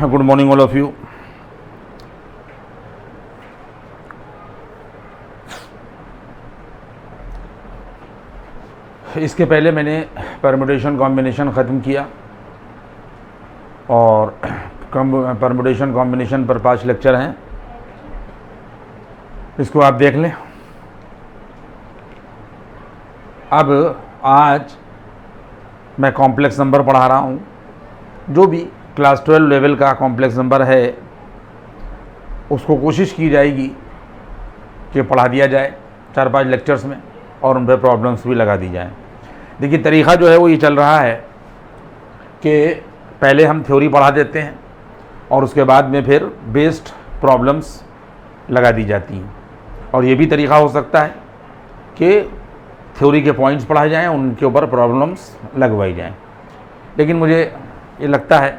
Good morning all of you. इसके पहले मैंने परम्यूटेशन कॉम्बिनेशन ख़त्म किया और परम्यूटेशन कॉम्बिनेशन पर 5 लेक्चर हैं, इसको आप देख लें। अब आज मैं कॉम्प्लेक्स नंबर पढ़ा रहा हूँ। जो भी क्लास 12 लेवल का कॉम्प्लेक्स नंबर है उसको कोशिश की जाएगी कि पढ़ा दिया जाए 4-5 लेक्चर्स में और उन पर प्रॉब्लम्स भी लगा दी जाए। देखिए, तरीक़ा जो है वो ये चल रहा है कि पहले हम थ्योरी पढ़ा देते हैं और उसके बाद में फिर बेस्ड प्रॉब्लम्स लगा दी जाती हैं। और ये भी तरीक़ा हो सकता है कि थ्योरी के पॉइंट्स पढ़ाए जाएं, उनके ऊपर प्रॉब्लम्स लगवाई जाएं। लेकिन मुझे ये लगता है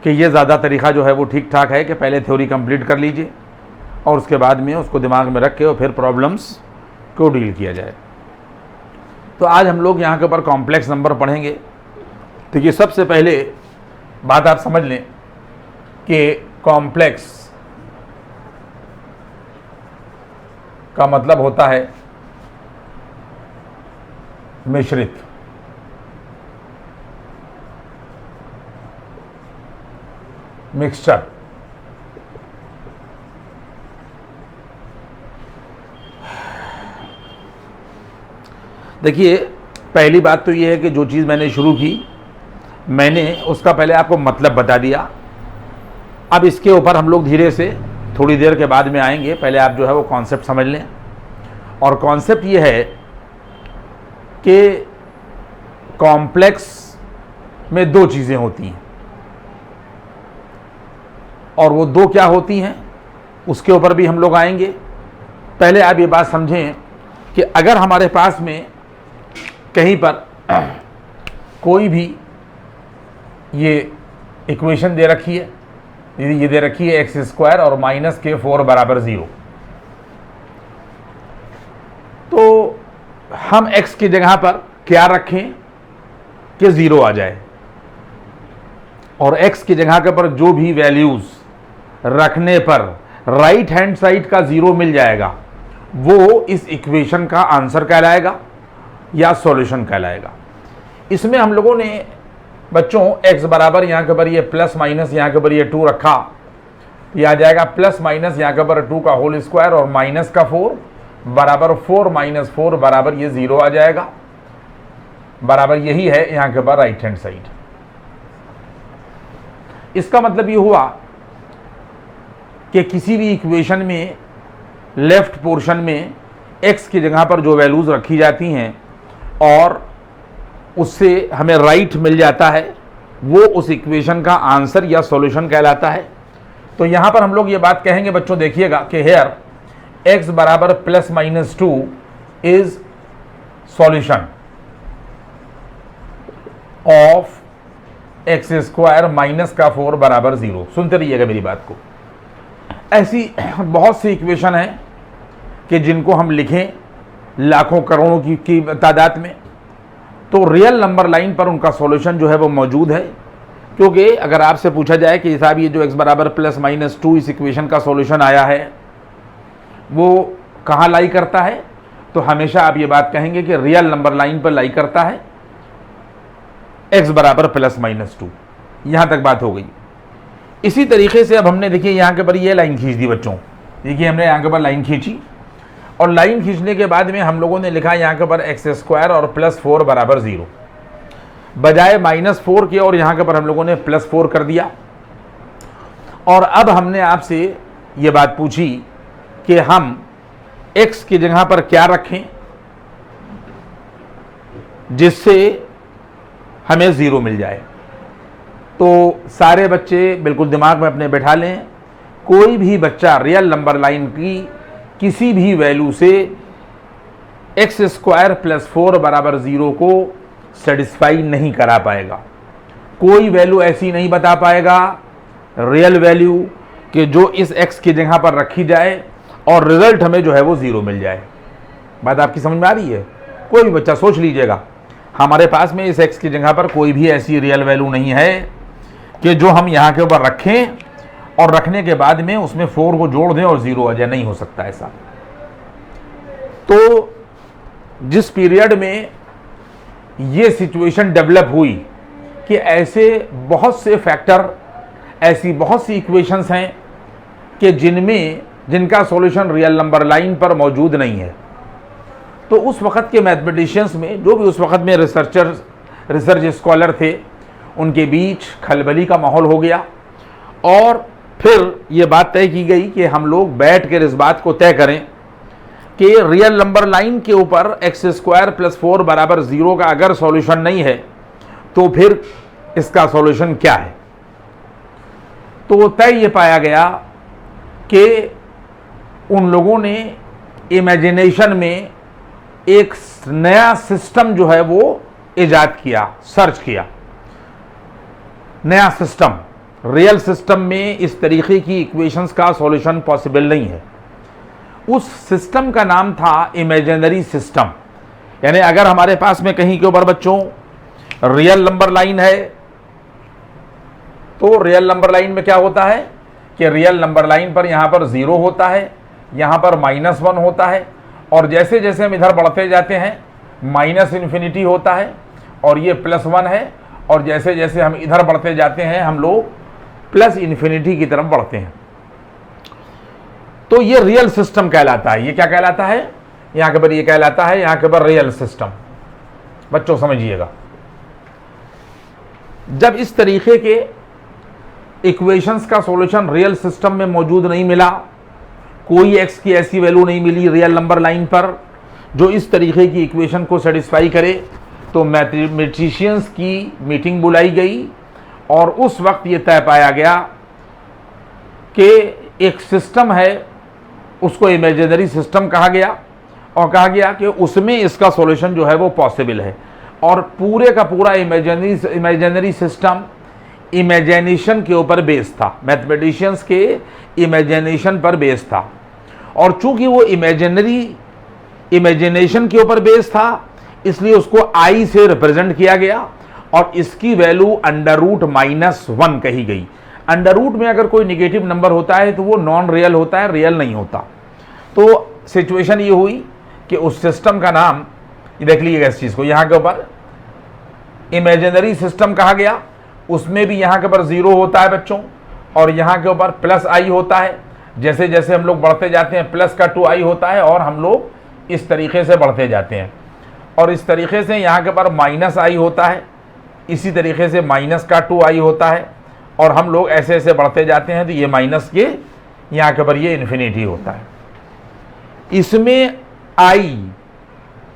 कि ये ज़्यादा तरीक़ा जो है वो ठीक ठाक है कि पहले थ्योरी कंप्लीट कर लीजिए और उसके बाद में उसको दिमाग में रख के और फिर प्रॉब्लम्स को डील किया जाए। तो आज हम लोग यहाँ के ऊपर कॉम्प्लेक्स नंबर पढ़ेंगे। तो ये सबसे पहले बात आप समझ लें कि कॉम्प्लेक्स का मतलब होता है मिश्रित। मिक्सचर। देखिए, पहली बात तो ये है कि जो चीज़ मैंने शुरू की मैंने उसका पहले आपको मतलब बता दिया। अब इसके ऊपर हम लोग धीरे से थोड़ी देर के बाद में आएंगे। पहले आप जो है वो कॉन्सेप्ट समझ लें। और कॉन्सेप्ट ये है कि कॉम्प्लेक्स में 2 चीज़ें होती हैं और वो 2 क्या होती हैं उसके ऊपर भी हम लोग आएंगे। पहले आप ये बात समझें कि अगर हमारे पास में कहीं पर कोई भी ये इक्वेशन दे रखी है, ये दे रखी है x² और -k4 बराबर 0, तो हम x की जगह पर क्या रखें कि 0 आ जाए और x की जगह के पर जो भी वैल्यूज़ रखने पर राइट हैंड साइड का 0 मिल जाएगा वो इस इक्वेशन का आंसर कहलाएगा या सॉल्यूशन कहलाएगा। इसमें हम लोगों ने बच्चों x बराबर यहाँ के ऊपर ये प्लस माइनस यहाँ के ऊपर ये 2 रखा, ये आ जाएगा प्लस माइनस यहाँ के ऊपर 2 का होल स्क्वायर और माइनस का 4 बराबर 4 - 4 बराबर ये 0 आ जाएगा। बराबर यही है यहाँ के ऊपर राइट हैंड साइड। इसका मतलब ये हुआ कि किसी भी इक्वेशन में लेफ्ट पोर्शन में x की जगह पर जो वैल्यूज रखी जाती हैं और उससे हमें राइट मिल जाता है वो उस इक्वेशन का आंसर या सॉल्यूशन कहलाता है। तो यहां पर हम लोग ये बात कहेंगे बच्चों, देखिएगा कि हेयर x बराबर +-2 is solution of x² minus का 4 बराबर 0। सुनते रहिएगा मेरी बात को। ऐसी बहुत सी इक्वेशन है कि जिनको हम लिखें लाखों करोड़ों की तादाद में, तो रियल नंबर लाइन पर उनका सॉल्यूशन जो है वो मौजूद है। क्योंकि अगर आपसे पूछा जाए कि साहब ये जो x बराबर +-2 इस इक्वेशन का सॉल्यूशन आया है वो कहाँ लाई करता है, तो हमेशा आप ये बात कहेंगे कि रियल नंबर लाइन पर लाई करता है x बराबर +-2। यहाँ तक बात हो गई। इसी तरीके से अब हमने देखिए यहाँ के ऊपर ये लाइन खींच दी बच्चों। देखिए हमने यहाँ के ऊपर लाइन खींची और लाइन खींचने के बाद में हम लोगों ने लिखा यहाँ के ऊपर x² और +4 बराबर 0 बजाय -4 के, और यहाँ के ऊपर हम लोगों ने +4 कर दिया। और अब हमने आपसे ये बात पूछी कि हम x की जगह पर क्या रखें जिससे हमें 0 मिल जाए। तो सारे बच्चे बिल्कुल दिमाग में अपने बैठा लें, कोई भी बच्चा रियल नंबर लाइन की किसी भी वैल्यू से x² +4 बराबर 0 को सेटिस्फाई नहीं करा पाएगा। कोई वैल्यू ऐसी नहीं बता पाएगा रियल वैल्यू कि जो इस x की जगह पर रखी जाए और रिजल्ट हमें जो है वो 0 मिल जाए। बात आपकी समझ में आ रही है? कोई भी बच्चा सोच लीजिएगा हमारे पास में इस x की जगह पर कोई भी ऐसी रियल वैल्यू नहीं है कि जो हम यहाँ के ऊपर रखें और रखने के बाद में उसमें 4 को जोड़ दें और 0 आ जाए। नहीं हो सकता ऐसा। तो जिस पीरियड में ये सिचुएशन डेवलप हुई कि ऐसे बहुत से फैक्टर, ऐसी बहुत सी इक्वेशंस हैं कि जिनका सॉल्यूशन रियल नंबर लाइन पर मौजूद नहीं है, तो उस वक़्त के मैथमेटिशियंस में, जो भी उस वक़्त में रिसर्च स्कॉलर थे, उनके बीच खलबली का माहौल हो गया। और फिर ये बात तय की गई कि हम लोग बैठ कर इस बात को तय करें कि रियल नंबर लाइन के ऊपर x² + 4 = 0 का अगर सॉल्यूशन नहीं है तो फिर इसका सॉल्यूशन क्या है। तो तय ये पाया गया कि उन लोगों ने इमेजिनेशन में एक नया सिस्टम जो है वो इजाद किया, सर्च किया। नया सिस्टम, रियल सिस्टम में इस तरीके की इक्वेशंस का सॉल्यूशन पॉसिबल नहीं है। उस सिस्टम का नाम था इमेजिनरी सिस्टम। यानी अगर हमारे पास में कहीं के ऊपर बच्चों रियल नंबर लाइन है, तो रियल नंबर लाइन में क्या होता है कि रियल नंबर लाइन पर यहाँ पर 0 होता है, यहाँ पर -1 होता है, और जैसे जैसे हम इधर बढ़ते जाते हैं -∞ होता है और ये +1 है, और जैसे जैसे हम इधर बढ़ते जाते हैं हम लोग +∞ की तरफ बढ़ते हैं। तो ये रियल सिस्टम कहलाता है। ये क्या कहलाता है यहाँ के ऊपर? ये कहलाता है यहाँ के ऊपर रियल सिस्टम। बच्चों समझिएगा, जब इस तरीके के इक्वेशंस का सॉल्यूशन रियल सिस्टम में मौजूद नहीं मिला, कोई x की ऐसी वैल्यू नहीं मिली रियल नंबर लाइन पर जो इस तरीके की इक्वेशन को सेटिस्फाई करे, तो मैथमेटिशियंस की मीटिंग बुलाई गई और उस वक्त ये तय पाया गया कि एक सिस्टम है, उसको इमेजिनरी सिस्टम कहा गया, और कहा गया कि उसमें इसका सॉल्यूशन जो है वो पॉसिबल है। और पूरे का पूरा इमेजिनरी सिस्टम इमेजिनेशन के ऊपर बेस्ड था, मैथमेटिशियंस के इमेजिनेशन पर बेस्ड था। और चूंकि वो इमेजिनेशन के ऊपर बेस्ड था, इसलिए उसको I से रिप्रेजेंट किया गया और इसकी वैल्यू √-1 कही गई। अंडर रूट में अगर कोई निगेटिव नंबर होता है तो वो नॉन रियल होता है, रियल नहीं होता। तो सिचुएशन ये हुई कि उस सिस्टम का नाम, ये देख लीजिएगा इस चीज़ को, यहाँ के ऊपर इमेजिनरी सिस्टम कहा गया। उसमें भी यहाँ के ऊपर 0 होता है बच्चों, और यहाँ के ऊपर +i होता है। जैसे जैसे हम लोग बढ़ते जाते हैं प्लस का 2i होता है, और हम लोग इस तरीके से बढ़ते जाते हैं। और इस तरीके से यहाँ के ऊपर -i होता है, इसी तरीके से माइनस का 2i होता है, और हम लोग ऐसे ऐसे बढ़ते जाते हैं तो ये माइनस के यहाँ के ऊपर ये इन्फिनिटी होता है। इसमें I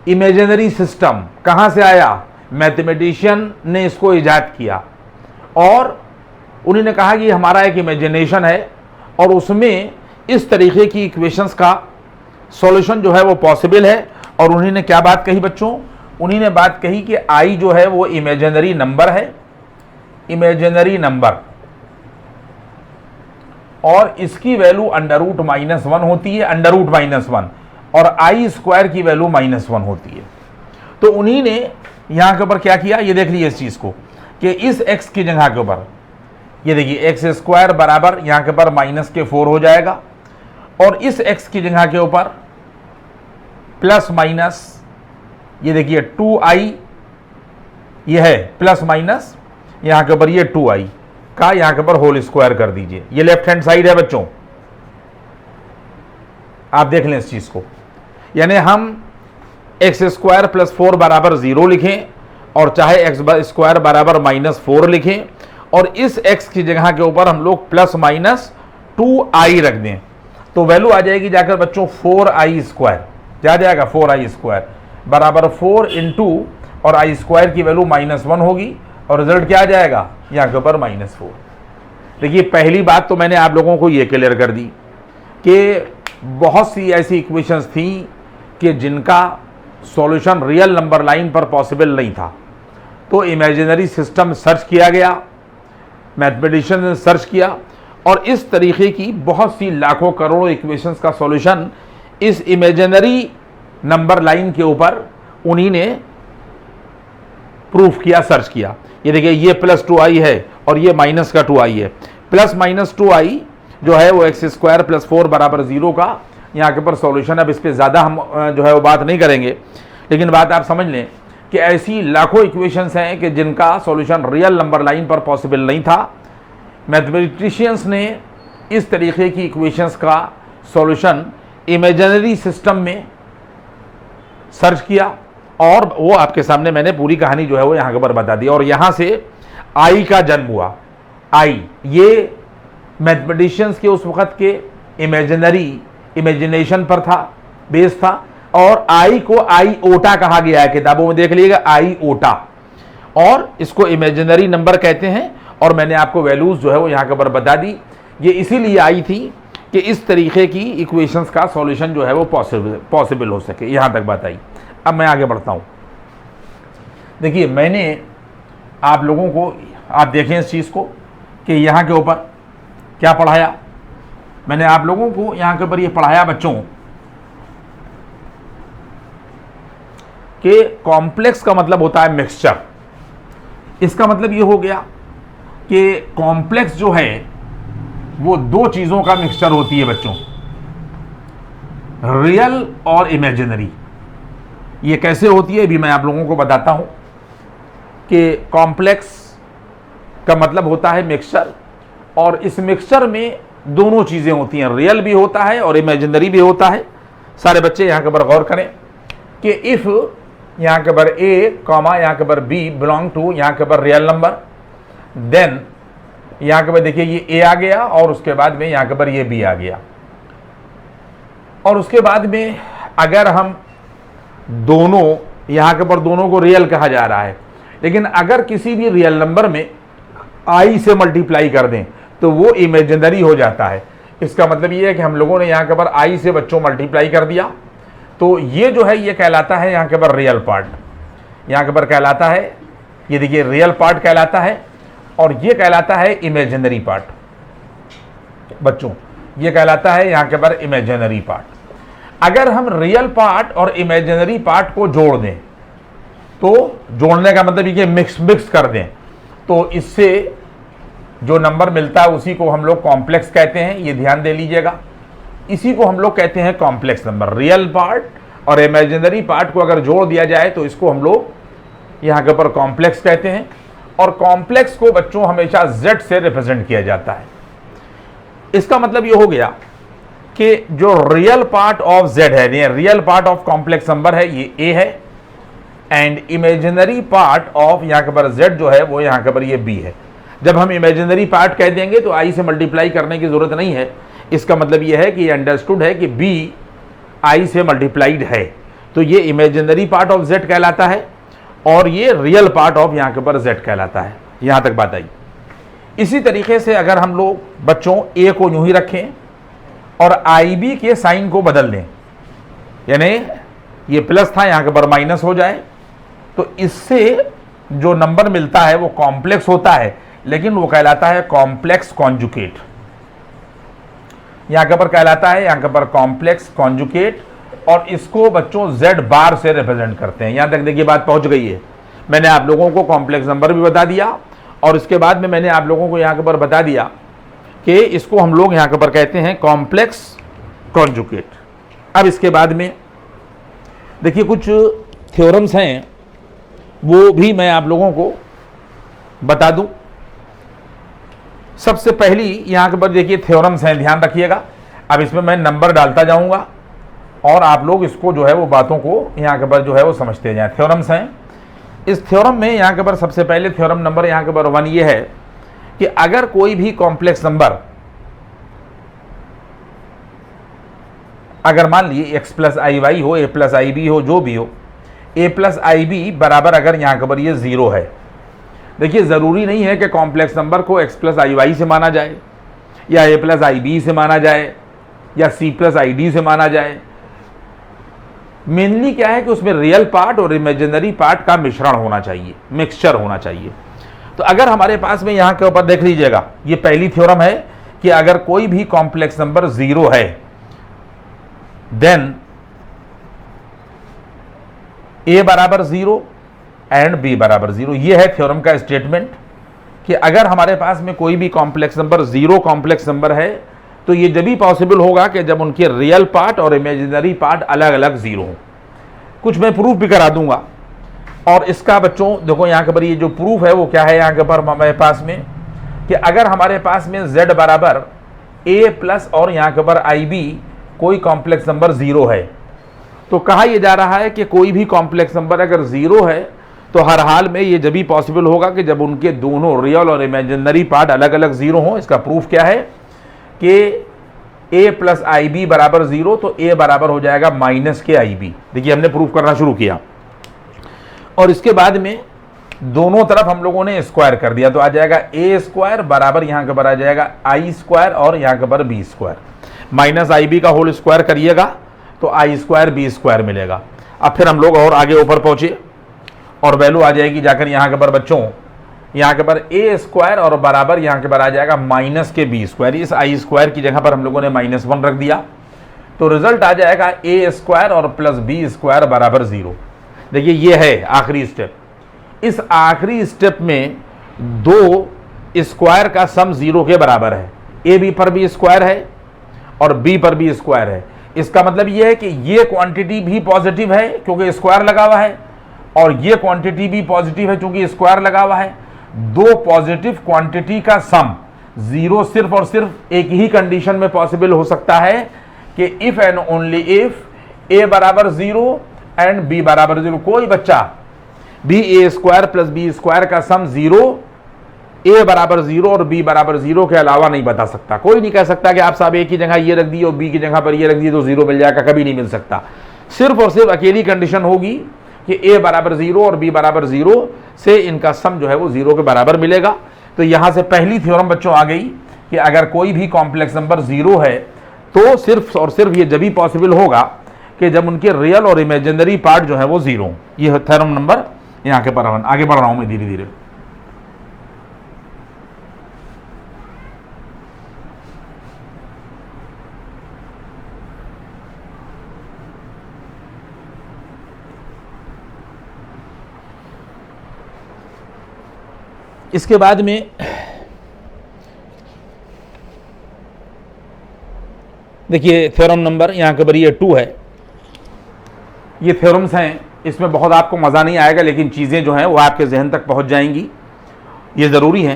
इमेजिनरी सिस्टम कहाँ से आया? मैथमेटिशियन ने इसको इजाद किया और उन्होंने कहा कि हमारा एक इमेजिनेशन है और उसमें इस तरीके की इक्वेशंस का सॉल्यूशन जो है वो पॉसिबल है। और उन्होंने क्या बात कही बच्चों? उन्होंने बात कही कि I जो है वो इमेजिनरी नंबर है, इमेजिनरी नंबर, और इसकी वैल्यू √-1 होती है, √-1, और I² की वैल्यू -1 होती है। तो उन्हीं ने यहाँ के ऊपर क्या किया, ये देख लीजिए इस चीज़ को, कि इस x की जगह के ऊपर ये देखिए x² बराबर यहाँ के ऊपर -4 हो जाएगा, और इस x की जगह के ऊपर प्लस माइनस ये देखिए 2i, ये है प्लस माइनस यहाँ के ऊपर ये 2i का यहाँ के ऊपर होल स्क्वायर कर दीजिए। ये लेफ्ट हैंड साइड है बच्चों, आप देख लें इस चीज़ को। यानी हम x² + 4 = 0 लिखें, और चाहे x² बराबर -4 लिखें, और इस x की जगह के ऊपर हम लोग +-2i रख दें, तो वैल्यू आ जाएगी जाकर बच्चों 4i²। क्या जाएगा? 4i² बराबर 4 इंटू और i² की वैल्यू -1 होगी, और रिजल्ट क्या आ जाएगा? यहाँ के ऊपर -4। देखिए पहली बात तो मैंने आप लोगों को ये क्लियर कर दी कि बहुत सी ऐसी इक्वेशंस थी कि जिनका सॉल्यूशन रियल नंबर लाइन पर पॉसिबल नहीं था। तो इमेजिनरी सिस्टम सर्च किया गया, मैथमेटिशियन ने सर्च किया, और इस तरीके की बहुत सी लाखों करोड़ों इक्वेशंस का सॉल्यूशन इस इमेजिनरी नंबर लाइन के ऊपर उन्हीं ने प्रूफ किया, सर्च किया। ये देखिए ये +2i है और ये माइनस का 2i है। प्लस माइनस 2i जो है वो x² + 4 बराबर 0 का यहाँ के ऊपर सॉल्यूशन। अब इस पर ज़्यादा हम जो है वो बात नहीं करेंगे, लेकिन बात आप समझ लें कि ऐसी लाखों इक्वेशंस हैं कि जिनका सॉल्यूशन रियल नंबर लाइन पर पॉसिबल नहीं था। मैथमेटिशियंस ने इस तरीके की इक्वेशंस का सॉल्यूशन इमेजिनरी सिस्टम में सर्च किया और वो आपके सामने मैंने पूरी कहानी जो है वो यहाँ के ऊपर बता दी। और यहाँ से आई का जन्म हुआ। आई ये मैथमेटिशियंस के उस वक़्त के इमेजिनेशन पर था, बेस था। और आई को आईओटा कहा गया है, किताबों में देख लीजिएगा आईओटा, और इसको इमेजिनरी नंबर कहते हैं। और मैंने आपको वैल्यूज जो है वो यहाँ के ऊपर बता दी। ये इसीलिए आई थी कि इस तरीके की इक्वेशंस का सॉल्यूशन जो है वो पॉसिबल हो सके। यहाँ तक बात आई। अब मैं आगे बढ़ता हूँ। देखिए मैंने आप लोगों को, आप देखें इस चीज़ को कि यहाँ के ऊपर क्या पढ़ाया। मैंने आप लोगों को यहाँ के ऊपर ये पढ़ाया बच्चों कि कॉम्प्लेक्स का मतलब होता है मिक्सचर। इसका मतलब ये हो गया कि कॉम्प्लेक्स जो है वो दो चीज़ों का मिक्सचर होती है बच्चों, रियल और इमेजिनरी। ये कैसे होती है भी मैं आप लोगों को बताता हूं कि कॉम्प्लेक्स का मतलब होता है मिक्सचर, और इस मिक्सचर में दोनों चीज़ें होती हैं, रियल भी होता है और इमेजिनरी भी होता है। सारे बच्चे यहाँ के ऊपर गौर करें कि इफ़ यहाँ के ऊपर ए कॉमा यहाँ के ऊपर बी बिलोंग टू यहाँ के ऊपर रियल नंबर, देन यहाँ के ऊपर देखिए ये ए आ गया और उसके बाद में यहाँ के ऊपर ये बी आ गया। और उसके बाद में अगर हम दोनों, यहाँ के ऊपर दोनों को रियल कहा जा रहा है, लेकिन अगर किसी भी रियल नंबर में आई से मल्टीप्लाई कर दें तो वो इमेजिनरी हो जाता है। इसका मतलब ये है कि हम लोगों ने यहाँ के ऊपर आई से बच्चों मल्टीप्लाई कर दिया, तो ये जो है ये कहलाता है यहाँ के ऊपर रियल पार्ट। यहाँ के ऊपर कहलाता है, ये देखिए रियल पार्ट कहलाता है, और ये कहलाता है इमेजिनरी पार्ट। बच्चों ये कहलाता है यहाँ के ऊपर इमेजिनरी पार्ट। अगर हम रियल पार्ट और इमेजिनरी पार्ट को जोड़ दें, तो जोड़ने का मतलब ये मिक्स कर दें, तो इससे जो नंबर मिलता है उसी को हम लोग कॉम्प्लेक्स कहते हैं। ये ध्यान दे लीजिएगा, इसी को हम लोग कहते हैं कॉम्प्लेक्स नंबर। रियल पार्ट और इमेजिनरी पार्ट को अगर जोड़ दिया जाए तो इसको हम लोग यहाँ के ऊपर कॉम्प्लेक्स कहते हैं। और कॉम्प्लेक्स को बच्चों हमेशा Z से रिप्रेजेंट किया जाता है। इसका मतलब ये हो गया कि जो रियल पार्ट ऑफ Z है, real part of complex number है, ये A है, एंड इमेजिनरी पार्ट ऑफ यहाँ के ऊपर Z जो है वो यहाँ के ऊपर ये B है। जब हम इमेजिनरी पार्ट कह देंगे तो I से मल्टीप्लाई करने की जरूरत नहीं है। इसका मतलब ये है कि ये अंडरस्टूड है कि B I से मल्टीप्लाइड है, तो ये इमेजिनरी पार्ट ऑफ Z कहलाता है और ये रियल पार्ट ऑफ यहाँ के ऊपर Z कहलाता है। यहाँ तक बात आई। इसी तरीके से अगर हम लोग बच्चों A को यूं ही रखें और IB के साइन को बदल दें, यानी ये प्लस था यहाँ के ऊपर माइनस हो जाए, तो इससे जो नंबर मिलता है वो कॉम्प्लेक्स होता है, लेकिन वो कहलाता है कॉम्प्लेक्स कॉन्जुगेट। यहाँ के ऊपर कहलाता है यहाँ के ऊपर कॉम्प्लेक्स कॉन्जुगेट, और इसको बच्चों Z बार से रिप्रेजेंट करते हैं। यहाँ तक देखिए बात पहुँच गई है। मैंने आप लोगों को कॉम्प्लेक्स नंबर भी बता दिया, और इसके बाद में मैंने आप लोगों को यहाँ के ऊपर बता दिया कि इसको हम लोग यहाँ के ऊपर कहते हैं कॉम्प्लेक्स कॉन्जुगेट। अब इसके बाद में देखिए कुछ थ्योरम्स हैं, वो भी मैं आप लोगों को बता दूं। सबसे पहली यहाँ के ऊपर देखिए थ्योरम्स हैं, ध्यान रखिएगा। अब इसमें मैं नंबर डालता जाऊंगा और आप लोग इसको जो है वो बातों को यहाँ के ऊपर जो है वो समझते जाएं। थ्योरम्स हैं। इस थ्योरम में यहाँ के ऊपर सबसे पहले थ्योरम नंबर यहाँ के ऊपर 1 ये है कि अगर कोई भी कॉम्प्लेक्स नंबर, अगर मान लिए x + iy हो, a + ib हो, जो भी हो, a + ib बराबर अगर यहाँ के ऊपर ये 0 है। देखिए ज़रूरी नहीं है कि कॉम्प्लेक्स नंबर को x + iy से माना जाए, या a + ib से माना जाए, या c + id से माना जाए। मेनली क्या है कि उसमें रियल पार्ट और इमेजिनरी पार्ट का मिश्रण होना चाहिए, मिक्सचर होना चाहिए। तो अगर हमारे पास में यहाँ के ऊपर देख लीजिएगा, ये पहली थ्योरम है कि अगर कोई भी कॉम्प्लेक्स नंबर 0 है, देन a बराबर 0, एंड बी बराबर 0। ये है थ्योरम का स्टेटमेंट कि अगर हमारे पास में कोई भी complex number zero complex number है तो ये जब भी पॉसिबल होगा कि जब उनके रियल पार्ट और इमेजिनरी पार्ट अलग अलग जीरो हों। कुछ मैं प्रूफ भी करा दूंगा। और इसका बच्चों देखो यहाँ के पर ये जो प्रूफ है वो क्या है यहाँ के पर हमारे पास में कि अगर हमारे पास में z बराबर a प्लस और यहाँ के पर आई बी कोई कॉम्प्लेक्स नंबर जीरो है तो कहा यह जा रहा है कि कोई भी कॉम्प्लेक्स नंबर अगर जीरो है तो हर हाल में ये जब भी पॉसिबल होगा कि जब उनके दोनों रियल और इमेजिनरी पार्ट अलग अलग जीरो हों। इसका प्रूफ क्या है कि a प्लस आई बी बराबर जीरो तो a बराबर हो जाएगा माइनस के आई बी। देखिए हमने प्रूफ करना शुरू किया और इसके बाद में दोनों तरफ हम लोगों ने स्क्वायर कर दिया तो आ जाएगा a स्क्वायर बराबर यहाँ के पर आ जाएगा आई स्क्वायर और यहाँ के पर B square. Minus i B का होल स्क्वायर करिएगा तो आई स्क्वायर बी स्क्वायर मिलेगा। अब फिर हम लोग और आगे ऊपर पहुंचे और वैल्यू आ जाएगी जाकर यहाँ के पर बच्चों यहाँ के पर a स्क्वायर और बराबर यहाँ के पर आ जाएगा माइनस के बी स्क्वायर। इस आई स्क्वायर की जगह पर हम लोगों ने -1 रख दिया तो रिजल्ट आ जाएगा a स्क्वायर और प्लस बी स्क्वायर बराबर 0। देखिए ये है आखिरी स्टेप। इस आखिरी स्टेप में दो स्क्वायर का सम 0 के बराबर है। ए बी पर भी स्क्वायर है और बी पर भी स्क्वायर है। इसका मतलब ये है कि ये क्वांटिटी भी पॉजिटिव है क्योंकि स्क्वायर लगा हुआ है और ये क्वांटिटी भी पॉजिटिव है क्योंकि स्क्वायर लगा हुआ है। दो पॉजिटिव क्वांटिटी का सम 0 सिर्फ और सिर्फ एक ही कंडीशन में पॉसिबल हो सकता है कि if and only if a बराबर 0 एंड b बराबर 0। कोई बच्चा भी a square plus b square का सम 0 a बराबर 0 और b बराबर 0 के अलावा नहीं बता सकता। कोई नहीं कह सकता कि आप साहब a की जगह ये रख दिए और b की जगह पर ये रख दिए तो 0 मिल जाएगा। कभी नहीं मिल सकता। सिर्फ और सिर्फ अकेली कंडीशन होगी कि a बराबर 0 और b बराबर 0 से इनका सम जो है वो 0 के बराबर मिलेगा। तो यहां से पहली थ्योरम बच्चों आ गई कि अगर कोई भी कॉम्प्लेक्स नंबर 0 है तो सिर्फ और सिर्फ ये जब भी पॉसिबल होगा कि जब उनके रियल और इमेजिनरी पार्ट जो है वो 0। ये थ्योरम नंबर यहाँ के पर आगे बढ़ रहा हूं मैं धीरे धीरे। इसके बाद में देखिए थ्योरम नंबर यहाँ के पर ये 2 है। ये थ्योरम्स हैं, इसमें बहुत आपको मज़ा नहीं आएगा लेकिन चीज़ें जो हैं वो आपके जहन तक पहुँच जाएंगी। ये ज़रूरी है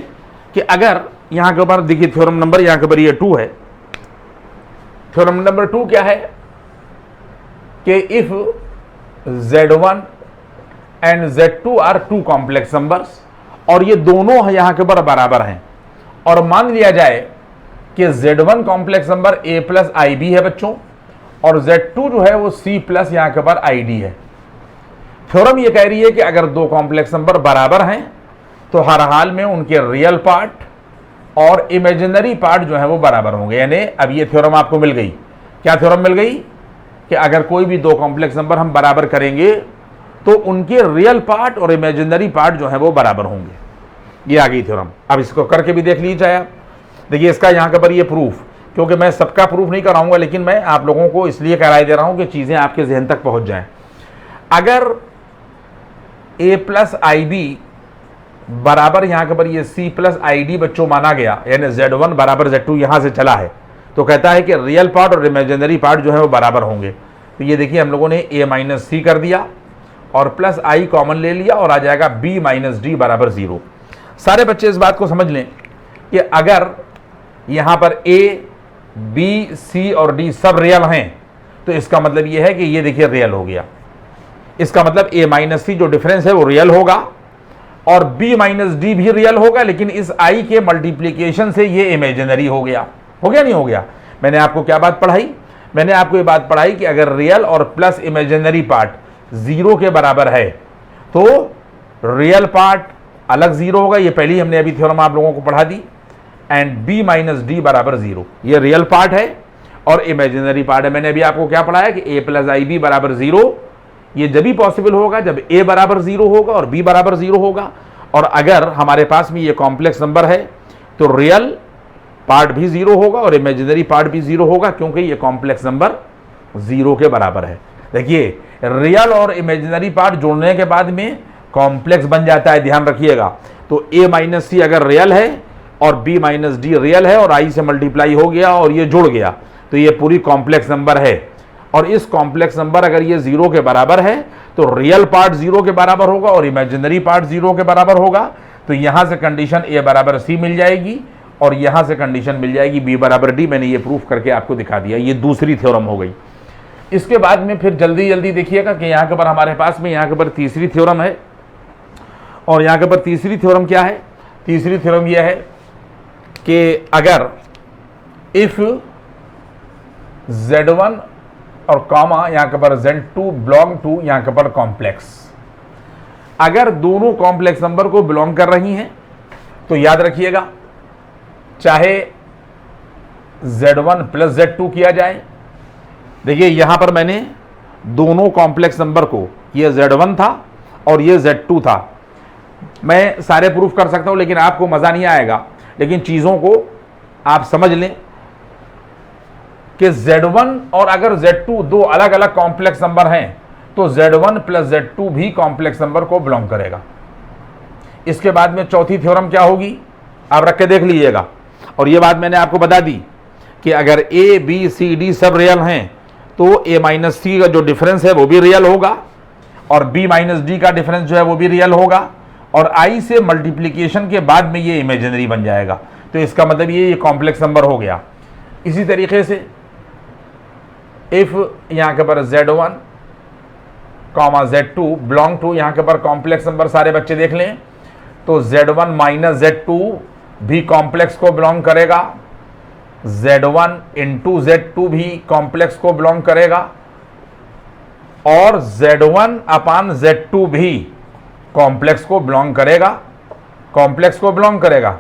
कि अगर यहाँ के ऊपर देखिए थ्योरम नंबर यहाँ के ऊपर ये 2 है। थ्योरम नंबर 2 क्या है कि if Z1 and Z2 are 2 complex numbers और ये दोनों यहाँ के ऊपर बराबर हैं और मान लिया जाए कि Z1 complex number a plus i b है बच्चों और Z2 जो है वो c प्लस यहाँ के ऊपर आई डी है। थ्योरम ये कह रही है कि अगर दो कॉम्प्लेक्स नंबर बराबर हैं तो हर हाल में उनके रियल पार्ट और इमेजिनरी पार्ट जो है वो बराबर होंगे। यानी अब ये थ्योरम आपको मिल गई। क्या थ्योरम मिल गई कि अगर कोई भी दो कॉम्प्लेक्स नंबर हम बराबर करेंगे तो उनके रियल पार्ट और इमेजिनरी पार्ट जो है वो बराबर होंगे। ये आ गई थ्योरम। अब इसको करके भी देख लीजिए आप। देखिए इसका यहाँ के पर ये प्रूफ, क्योंकि मैं सबका प्रूफ नहीं कराऊंगा लेकिन मैं आप लोगों को इसलिए कराई दे रहा हूँ कि चीज़ें आपके जहन तक पहुँच जाएं। अगर a प्लस आई बी बराबर यहाँ के पर ये c प्लस आई डी बच्चों माना गया, यानी Z1 बराबर Z2 यहाँ से चला है, तो कहता है कि रियल पार्ट और इमेजिनरी पार्ट जो है वो बराबर होंगे। तो ये देखिए हम लोगों ने a माइनस सी कर दिया और प्लस आई कॉमन ले लिया और आ जाएगा b माइनस डी बराबर 0। सारे बच्चे इस बात को समझ लें कि अगर यहाँ पर a, b, c और d सब रियल हैं तो इसका मतलब ये है कि ये देखिए रियल हो गया। इसका मतलब a माइनस सी जो डिफरेंस है वो रियल होगा और b माइनस डी भी रियल होगा, लेकिन इस i के मल्टीप्लीकेशन से ये इमेजिनरी हो गया। हो गया नहीं हो गया? मैंने आपको क्या बात पढ़ाई? मैंने आपको ये बात पढ़ाई कि अगर रियल और प्लस इमेजिनरी पार्ट 0 के बराबर है तो रियल पार्ट अलग 0 होगा। ये पहली हमने अभी थ्योरम आप लोगों को पढ़ा दी। एंड b माइनस डी बराबर 0, ये रियल पार्ट है और इमेजिनरी पार्ट है। मैंने अभी आपको क्या पढ़ाया कि a प्लस आई बी बराबर 0। ये जब भी पॉसिबल होगा जब a बराबर 0 होगा और b बराबर 0 होगा। और अगर हमारे पास में ये कॉम्प्लेक्स नंबर है तो रियल पार्ट भी 0 होगा और इमेजिनरी पार्ट भी 0 होगा, क्योंकि ये कॉम्प्लेक्स नंबर 0 के बराबर है। देखिए रियल और इमेजिनरी पार्ट जोड़ने के बाद में कॉम्प्लेक्स बन जाता है, ध्यान रखिएगा। तो a माइनस सी अगर रियल है और b माइनस डी रियल है और i से मल्टीप्लाई हो गया और ये जुड़ गया, तो ये पूरी कॉम्प्लेक्स नंबर है। और इस कॉम्प्लेक्स नंबर अगर ये 0 के बराबर है तो रियल पार्ट 0 के बराबर होगा और इमेजिनरी पार्ट 0 के बराबर होगा। तो यहां से कंडीशन a बराबर सी मिल जाएगी और यहां से कंडीशन मिल जाएगी b बराबर डी। मैंने ये प्रूफ करके आपको दिखा दिया, ये दूसरी थ्योरम हो गई। इसके बाद में फिर जल्दी जल्दी देखिएगा कि यहाँ के पर हमारे पास में यहाँ के पर तीसरी थ्योरम है। और यहाँ के पर तीसरी थ्योरम क्या है? तीसरी थ्योरम यह है कि अगर इफ Z1 और कॉमा यहाँ के पर Z2 बिलोंग टू यहाँ के पर कॉम्प्लेक्स, अगर दोनों कॉम्प्लेक्स नंबर को बिलोंग कर रही हैं तो याद रखिएगा चाहे Z1 प्लस Z2 किया जाए। देखिए यहां पर मैंने दोनों कॉम्प्लेक्स नंबर को, ये Z1 था और ये Z2 था, मैं सारे प्रूफ कर सकता हूं लेकिन आपको मजा नहीं आएगा। लेकिन चीजों को आप समझ लें कि Z1 और अगर Z2 दो अलग अलग कॉम्प्लेक्स नंबर हैं तो Z1 प्लस Z2 भी कॉम्प्लेक्स नंबर को बिलोंग करेगा। इसके बाद में चौथी थ्योरम क्या होगी, आप रख के देख लीजिएगा। और ये बात मैंने आपको बता दी कि अगर A, B, C, D सब रियल हैं तो A माइनस C का जो डिफरेंस है वो भी रियल होगा और B माइनस D का डिफरेंस जो है वो भी रियल होगा और I से मल्टीप्लिकेशन के बाद में ये इमेजिनरी बन जाएगा। तो इसका मतलब ये कॉम्प्लेक्स नंबर हो गया। इसी तरीके से इफ यहाँ के पर Z1 comma Z2 belong to यहाँ के पर कॉम्प्लेक्स नंबर, सारे बच्चे देख लें, तो Z1 माइनस Z2 भी कॉम्प्लेक्स को बिलोंग करेगा, Z1 इंटू Z2 भी कॉम्प्लेक्स को बिलोंग करेगा और Z1 अपान Z2 भी कॉम्प्लेक्स को बिलोंग करेगा, कॉम्प्लेक्स को बिलोंग करेगा।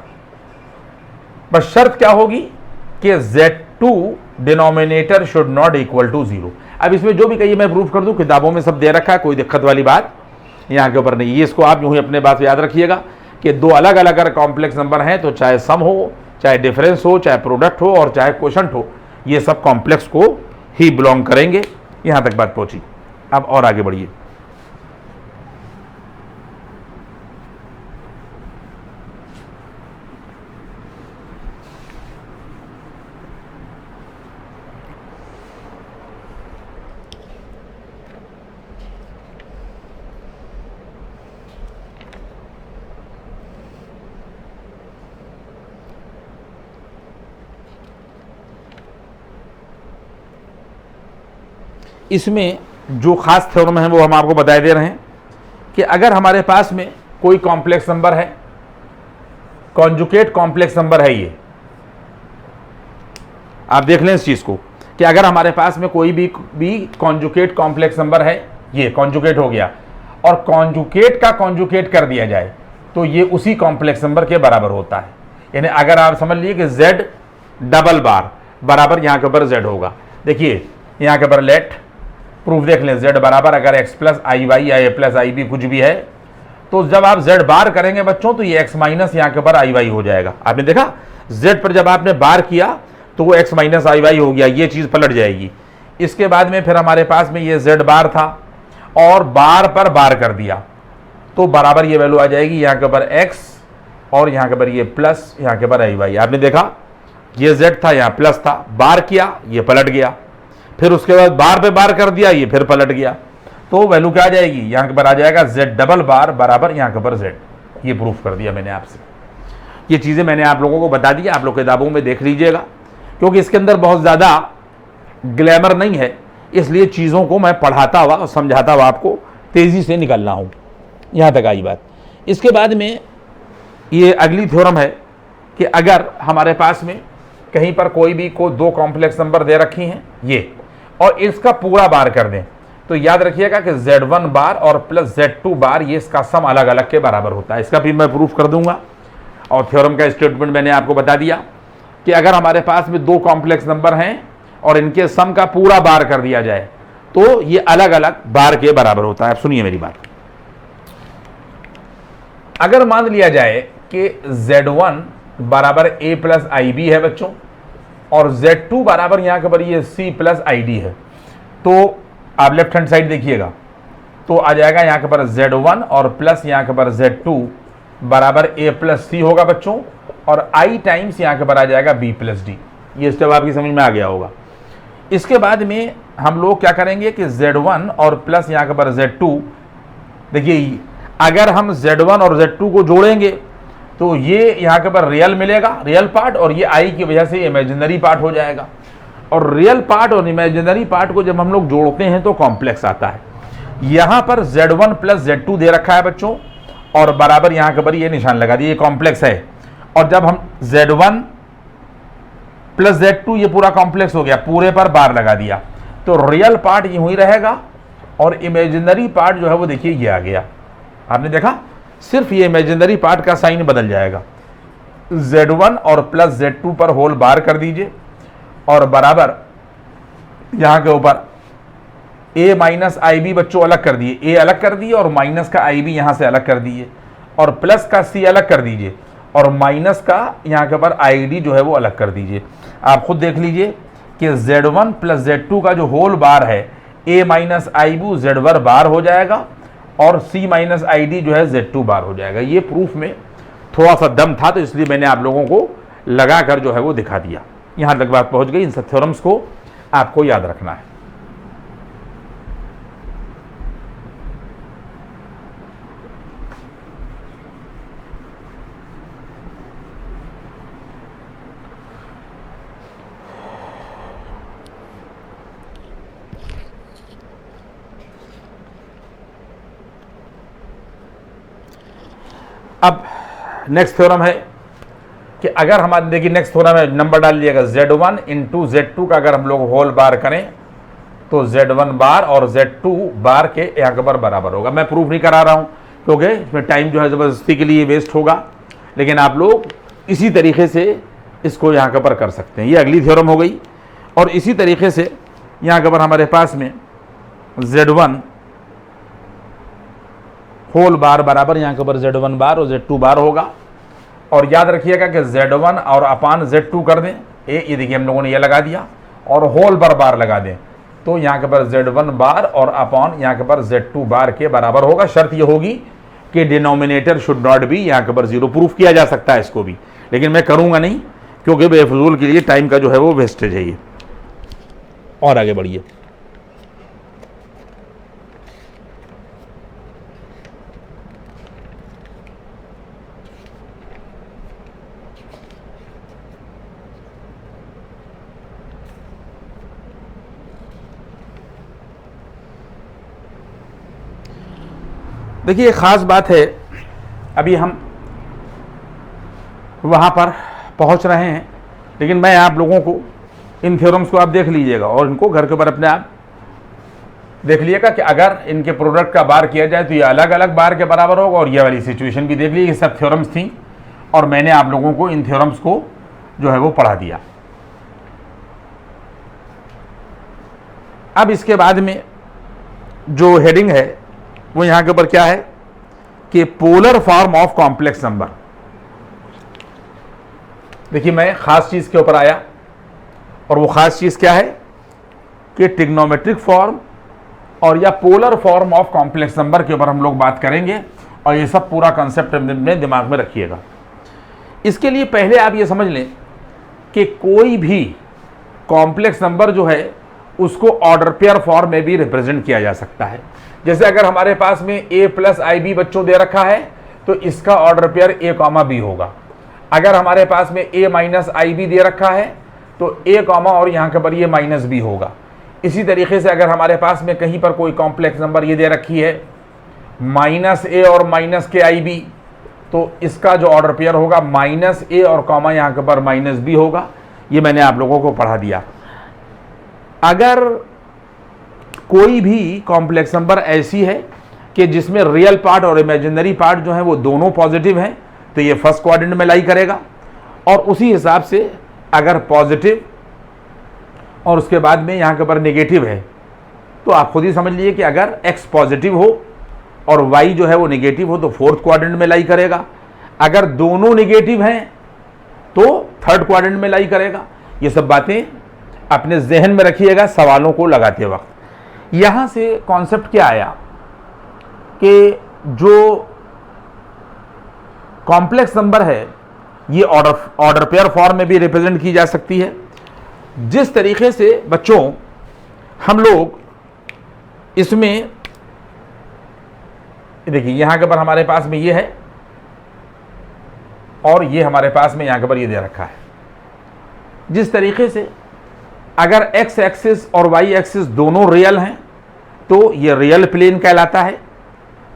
बस शर्त क्या होगी कि Z2 denominator should not equal to 0। अब इसमें जो भी कहिए मैं प्रूफ कर दूं, किताबों में सब दे रखा है, कोई दिक्कत वाली बात यहां के ऊपर नहीं। ये इसको आप यूं ही अपने बात याद रखिएगा कि दो अलग अलग अगर कॉम्प्लेक्स नंबर हैं तो चाहे सम हो, चाहे डिफरेंस हो, चाहे प्रोडक्ट हो और चाहे क्वोशंट हो, ये सब कॉम्प्लेक्स को ही बिलोंग करेंगे। यहां तक बात पहुंची। अब और आगे बढ़िए। इसमें जो खास थ्योरम है वो हम आपको बता दे रहे हैं कि अगर हमारे पास में कोई कॉम्प्लेक्स नंबर है, कॉन्जुगेट कॉम्प्लेक्स नंबर है, ये आप देख लें इस चीज को कि अगर हमारे पास में कोई भी कॉन्जुगेट कॉम्प्लेक्स नंबर है, ये कॉन्जुगेट हो गया और कॉन्जुगेट का कॉन्जुगेट कर दिया जाए तो ये उसी कॉम्प्लेक्स नंबर के बराबर होता है। यानी अगर आप समझ लीजिए कि Z डबल बार बराबर यहां के ऊपर Z होगा। देखिए यहां के ऊपर लेट प्रूफ देख लें, Z बराबर अगर x प्लस आई वाई या a प्लस आई बी कुछ भी है तो जब आप Z बार करेंगे बच्चों तो ये x माइनस यहाँ के ऊपर आई वाई हो जाएगा। आपने देखा Z पर जब आपने बार किया तो वो x माइनस आई वाई हो गया, ये चीज़ पलट जाएगी। इसके बाद में फिर हमारे पास में ये Z बार था और बार पर बार कर दिया तो बराबर ये वैल्यू आ जाएगी यहाँ के ऊपर x और यहाँ के ऊपर ये प्लस यहाँ के ऊपर आई वाई। आपने देखा ये Z था, यहाँ प्लस था, बार किया ये पलट गया, फिर उसके बाद बार पे बार कर दिया ये फिर पलट गया, तो वैल्यू क्या आ जाएगी यहाँ के पर आ जाएगा Z डबल बार बराबर यहाँ के पर Z। ये प्रूफ कर दिया मैंने आपसे। ये चीज़ें मैंने आप लोगों को बता दी, आप लोग किताबों में देख लीजिएगा क्योंकि इसके अंदर बहुत ज़्यादा ग्लैमर नहीं है, इसलिए चीज़ों को मैं पढ़ाता हुआ और समझाता हुआ आपको तेज़ी से निकलना हूँ। यहाँ तक आई बात। इसके बाद में ये अगली थ्योरम है कि अगर हमारे पास में कहीं पर कोई भी को दो कॉम्प्लेक्स नंबर दे रखी हैं ये और इसका पूरा बार कर दें तो याद रखिएगा कि Z1 बार और प्लस Z2 बार ये इसका सम अलग अलग के बराबर होता है। इसका भी मैं प्रूफ कर दूंगा। और थ्योरम का स्टेटमेंट मैंने आपको बता दिया कि अगर हमारे पास में दो कॉम्प्लेक्स नंबर हैं और इनके सम का पूरा बार कर दिया जाए तो ये अलग अलग बार के बराबर होता है। अब सुनिए मेरी बात। अगर मान लिया जाए कि Z1 बराबर a प्लस आई बी है बच्चों और Z2 बराबर यहां के पर ये c प्लस आई डी है, तो आप लेफ्ट हैंड साइड देखिएगा तो आ जाएगा यहाँ के पर Z1 और प्लस यहाँ के पर Z2 बराबर A प्लस सी होगा बच्चों, और I टाइम्स यहाँ के पर आ जाएगा B प्लस डी। ये स्टेप आपकी समझ में आ गया होगा। इसके बाद में हम लोग क्या करेंगे कि Z1 और प्लस यहाँ के पर Z2, देखिए अगर हम Z1 और Z2 को जोड़ेंगे तो ये यहाँ के पर रियल मिलेगा, रियल पार्ट, और ये I की वजह से इमेजिनरी पार्ट हो जाएगा। और रियल पार्ट और इमेजिनरी पार्ट को जब हम लोग जोड़ते हैं तो कॉम्प्लेक्स आता है। यहाँ पर Z1 प्लस Z2 दे रखा है बच्चों, और बराबर यहाँ के पर ये निशान लगा दिए, ये कॉम्प्लेक्स है। और जब हम Z1 प्लस Z2, ये पूरा कॉम्प्लेक्स हो गया, पूरे पर बार लगा दिया, तो रियल पार्ट यूं ही रहेगा और इमेजिनरी पार्ट जो है वो देखिए ये आ गया। आपने देखा, सिर्फ ये इमेजिनरी पार्ट का साइन बदल जाएगा। Z1 और प्लस Z2 पर होल बार कर दीजिए, और बराबर यहाँ के ऊपर A माइनस आई बी बच्चों अलग कर दिए, A अलग कर दिए और माइनस का आई बी यहाँ से अलग कर दिए, और प्लस का C अलग कर दीजिए, और माइनस का यहाँ के ऊपर आई डी जो है वो अलग कर दीजिए। आप खुद देख लीजिए कि Z1 प्लस Z2 का जो होल बार है A minus i b Z1 bar हो जाएगा, और C माइनस आई डी जो है Z2 बार हो जाएगा। ये प्रूफ में थोड़ा सा दम था, तो इसलिए मैंने आप लोगों को लगा कर जो है वो दिखा दिया। यहाँ तक बात पहुँच गई। इन सब थ्योरम्स को आपको याद रखना है। अब नेक्स्ट थ्योरम है कि अगर हमारे, देखिए नेक्स्ट थ्योरम है, नंबर डाल लीजिएगा, Z1 इंटू Z2 का अगर हम लोग होल बार करें तो Z1 बार और Z2 बार के यहाँ के बराबर होगा। मैं प्रूफ नहीं करा रहा हूँ क्योंकि इसमें टाइम जो है ज़बरदस्ती के लिए वेस्ट होगा, लेकिन आप लोग इसी तरीके से इसको यहाँ के कर सकते हैं। ये अगली थ्योरम हो गई। और इसी तरीके से यहाँ के हमारे पास में Z1 होल बार बराबर यहाँ के ऊपर Z1 बार और Z2 बार होगा। और याद रखिएगा कि Z1 और अपान Z2 कर दें, ये देखिए हम लोगों ने ये लगा दिया, और होल बार लगा दें, तो यहाँ के पर Z1 बार और अपॉन यहाँ के पर Z2 बार के बराबर होगा। शर्त ये होगी कि डिनोमिनेटर शुड नॉट बी यहाँ के पर 0। प्रूफ किया जा सकता है इसको भी, लेकिन मैं करूँगा नहीं क्योंकि बेफजूल के लिए टाइम का जो है वो वेस्टेज है ये। और आगे बढ़िए। देखिए एक ख़ास बात है, अभी हम वहाँ पर पहुँच रहे हैं, लेकिन मैं आप लोगों को इन थ्योरम्स को आप देख लीजिएगा और इनको घर के ऊपर अपने आप देख लीजिएगा कि अगर इनके प्रोडक्ट का बार किया जाए तो ये अलग अलग बार के बराबर होगा। और ये वाली सिचुएशन भी देख लीजिए, ये सब थ्योरम्स थी और मैंने आप लोगों को इन थ्योरम्स को जो है वो पढ़ा दिया। अब इसके बाद में जो हेडिंग है वो यहाँ के ऊपर क्या है कि polar form of complex number. देखिए मैं ख़ास चीज़ के ऊपर आया, और वो ख़ास चीज़ क्या है कि ट्रिग्नोमेट्रिक फॉर्म और या polar form of complex number के ऊपर हम लोग बात करेंगे। और ये सब पूरा कंसेप्ट में दिमाग में रखिएगा। इसके लिए पहले आप ये समझ लें कि कोई भी कॉम्प्लेक्स नंबर जो है उसको ऑर्डर पेयर फॉर्म में भी रिप्रेजेंट किया जा सकता है। जैसे अगर हमारे पास में A प्लस आई बी बच्चों दे रखा है तो इसका order pair A comma b होगा। अगर हमारे पास में A माइनस आई बी दे रखा है तो A कॉमा और यहाँ के पर ये माइनस बी होगा। इसी तरीके से अगर हमारे पास में कहीं पर कोई कॉम्प्लेक्स नंबर ये दे रखी है माइनस A और माइनस के आई बी, तो इसका जो ऑर्डर पेयर होगा माइनस A और कॉमा यहाँ के पर माइनस बी होगा। ये मैंने आप लोगों को पढ़ा दिया। अगर कोई भी कॉम्प्लेक्स नंबर ऐसी है कि जिसमें रियल पार्ट और इमेजिनरी पार्ट जो है वो दोनों पॉजिटिव हैं तो ये फर्स्ट क्वाड्रेंट में लाई करेगा। और उसी हिसाब से अगर पॉजिटिव और उसके बाद में यहाँ के ऊपर नेगेटिव है तो आप खुद ही समझ लीजिए कि अगर x पॉजिटिव हो और y जो है वो नेगेटिव हो तो फोर्थ क्वाड्रेंट में लाई करेगा। अगर दोनों नेगेटिव हैं तो थर्ड क्वाड्रेंट में लाई करेगा। ये सब बातें अपने जहन में रखिएगा सवालों को लगाते वक्त। यहाँ से कॉन्सेप्ट क्या आया कि जो कॉम्प्लेक्स नंबर है ये ऑर्डर पेयर फॉर्म में भी रिप्रेजेंट की जा सकती है। जिस तरीके से बच्चों हम लोग इसमें देखिए यहां के पर हमारे पास में ये है और ये हमारे पास में यहां के पर ये दे रखा है। जिस तरीके से अगर एक्स एक्सिस और वाई एक्सिस दोनों रियल हैं तो ये रियल प्लेन कहलाता है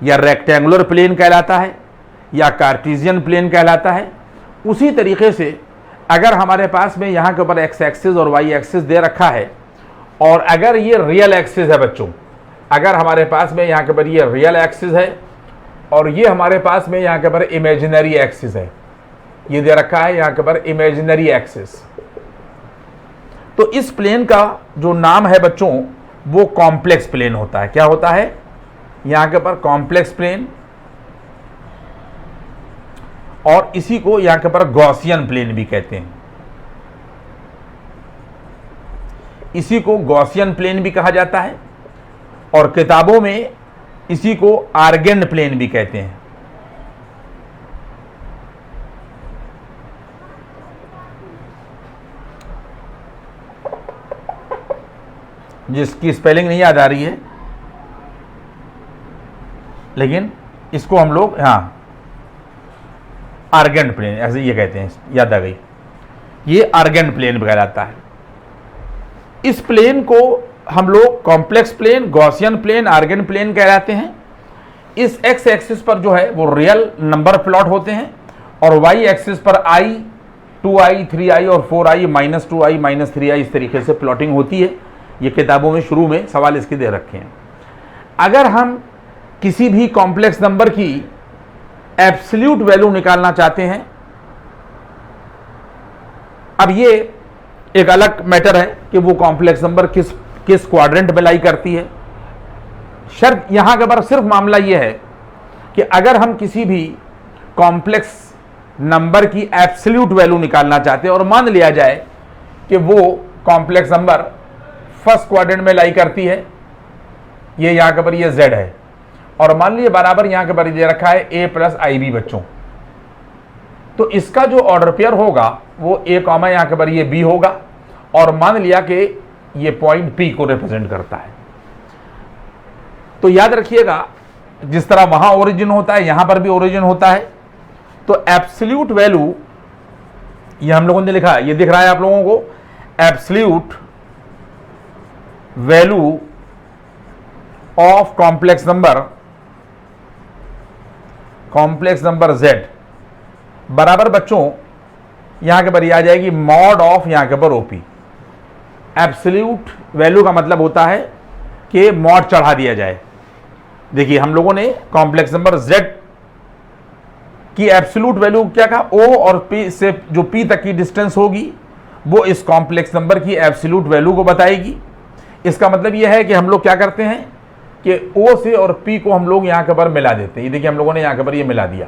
या रेक्टेंगुलर प्लेन कहलाता है या कार्टेशियन प्लेन कहलाता है। उसी तरीके से अगर हमारे पास में यहाँ के ऊपर एक्स एक्सिस और वाई एक्सिस दे रखा है और अगर ये रियल एक्सिस है बच्चों, अगर हमारे पास में यहाँ के ऊपर ये रियल एक्सिस है और ये हमारे पास में यहाँ के ऊपर इमेजिनरी एक्सिस है, ये दे रखा है यहाँ के ऊपर इमेजिनरी एक्सिस, तो इस प्लेन का जो नाम है बच्चों वो कॉम्प्लेक्स प्लेन होता है। क्या होता है? यहाँ के ऊपर कॉम्प्लेक्स प्लेन, और इसी को यहां के ऊपर गॉसियन प्लेन भी कहते हैं। इसी को गॉसियन प्लेन भी कहा जाता है और किताबों में इसी को आर्गेन प्लेन भी कहते हैं। जिसकी स्पेलिंग नहीं याद आ रही है लेकिन इसको हम लोग आर्गेंट प्लेन ऐसे ये कहते हैं, याद आ गई, ये आर्गेंट प्लेन कहलाता है। इस प्लेन को हम लोग complex plane, Gaussian plane, Argand plane कहलाते हैं। इस एक्स एक्सिस पर जो है वो रियल नंबर प्लॉट होते हैं और वाई एक्सिस पर आई, 2i, 3i और 4i, -2i, -3i इस तरीके से प्लॉटिंग होती है। ये किताबों में शुरू में सवाल इसके दे रखे हैं। अगर हम किसी भी कॉम्प्लेक्स नंबर की एब्सोल्यूट वैल्यू निकालना चाहते हैं, अब ये एक अलग मैटर है कि वो कॉम्प्लेक्स नंबर किस क्वाड्रेंट में लाई करती है। शर्त यहां के पर सिर्फ मामला ये है कि अगर हम किसी भी कॉम्प्लेक्स नंबर की एब्सोल्यूट वैल्यू निकालना चाहते हैं और मान लिया जाए कि वो कॉम्प्लेक्स नंबर फर्स्ट क्वाड्रेंट में लाई करती है, ये यहां के पर ये z है और मान लीजिए बराबर यहां के पर दे रखा है a + ib बच्चों, तो इसका जो ऑर्डर पेयर होगा वो a, यहां के पर ये b होगा और मान लिया कि ये पॉइंट p को रिप्रेजेंट करता है। तो याद रखिएगा जिस तरह वहां ओरिजिन होता है यहां पर भी ओरिजिन होता है। तो एब्सोल्यूट वैल्यू ये हम लोगों ने लिखा, ये दिख रहा है आप लोगों को, absolute value of complex number z बराबर बच्चों यहां के पर आ जाएगी मॉड ऑफ यहां के पर ओपी। एब्सोल्यूट वैल्यू का मतलब होता है कि मॉड चढ़ा दिया जाए। देखिए हम लोगों ने कॉम्प्लेक्स नंबर z की एब्सोल्यूट वैल्यू क्या कहा, o और p से जो p तक की डिस्टेंस होगी वो इस कॉम्प्लेक्स नंबर की एब्सोल्यूट वैल्यू को बताएगी। इसका मतलब यह है कि हम लोग क्या करते हैं कि o से और p को हम लोग यहां के पर मिला देते हैं। ये देखिए हम लोगों ने यहां के पर ये मिला दिया,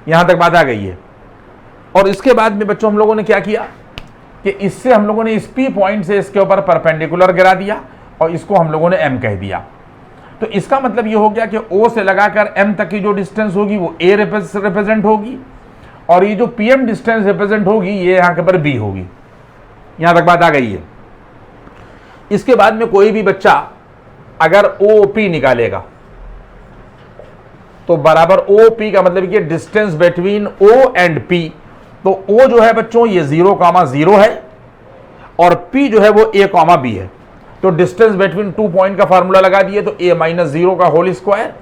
यहां तक बात आ गई है। और इसके बाद में बच्चों हम लोगों ने क्या किया कि इससे हम लोगों ने इस p पॉइंट से इसके ऊपर परपेंडिकुलर गिरा दिया और इसको हम लोगों ने m कह दिया। तो इसका मतलब ये हो गया कि o से लगाकर m तक की जो डिस्टेंस होगी वो a रिप्रेजेंट होगी और ये जो pm डिस्टेंस रिप्रेजेंट होगी ये यहां के पर b होगी। यहां तक बात आ गई है। इसके बाद में कोई भी बच्चा अगर OP निकालेगा तो बराबर OP का मतलब कि distance between O and P। तो O जो है बच्चों ये 0,0 है और P जो है वो A, B है। तो डिस्टेंस बिटवीन 2 पॉइंट का फार्मूला लगा दिए तो A - 0 का होल स्क्वायर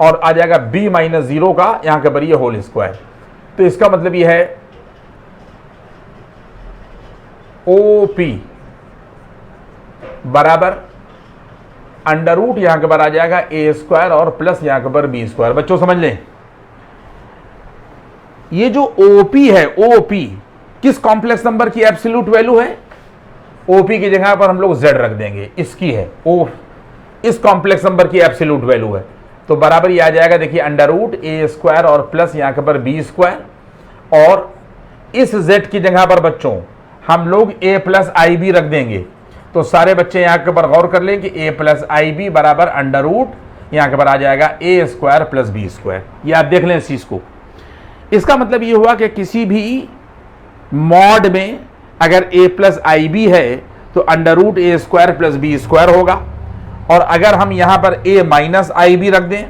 और आ जाएगा B - 0 का यहां के पर ये होल स्क्वायर। तो इसका मतलब ये है OP बराबर अंडर रूट यहां के पर आ जाएगा a² और प्लस यहां के पर b²। बच्चों समझ लें ये जो OP है, OP किस कॉम्प्लेक्स नंबर की एब्सोल्यूट वैल्यू है? OP की जगह पर हम लोग z रख देंगे, इसकी है O, इस कॉम्प्लेक्स नंबर की एब्सोल्यूट वैल्यू है। तो बराबर ये आ जाएगा देखिए अंडर रूट a² और प्लस यहां के पर b² और इस z की जगह पर बच्चों हम लोग a + ib रख देंगे। तो सारे बच्चे यहाँ के ऊपर गौर कर लें कि a प्लस आई बी बराबर अंडर रूट यहाँ के ऊपर आ जाएगा a square plus b square. ये आप देख लें इस चीज़ को। इसका मतलब ये हुआ कि किसी भी मॉड में अगर a प्लस आई बी है तो under root a square plus b square होगा, और अगर हम यहाँ पर a माइनस आई बी रख दें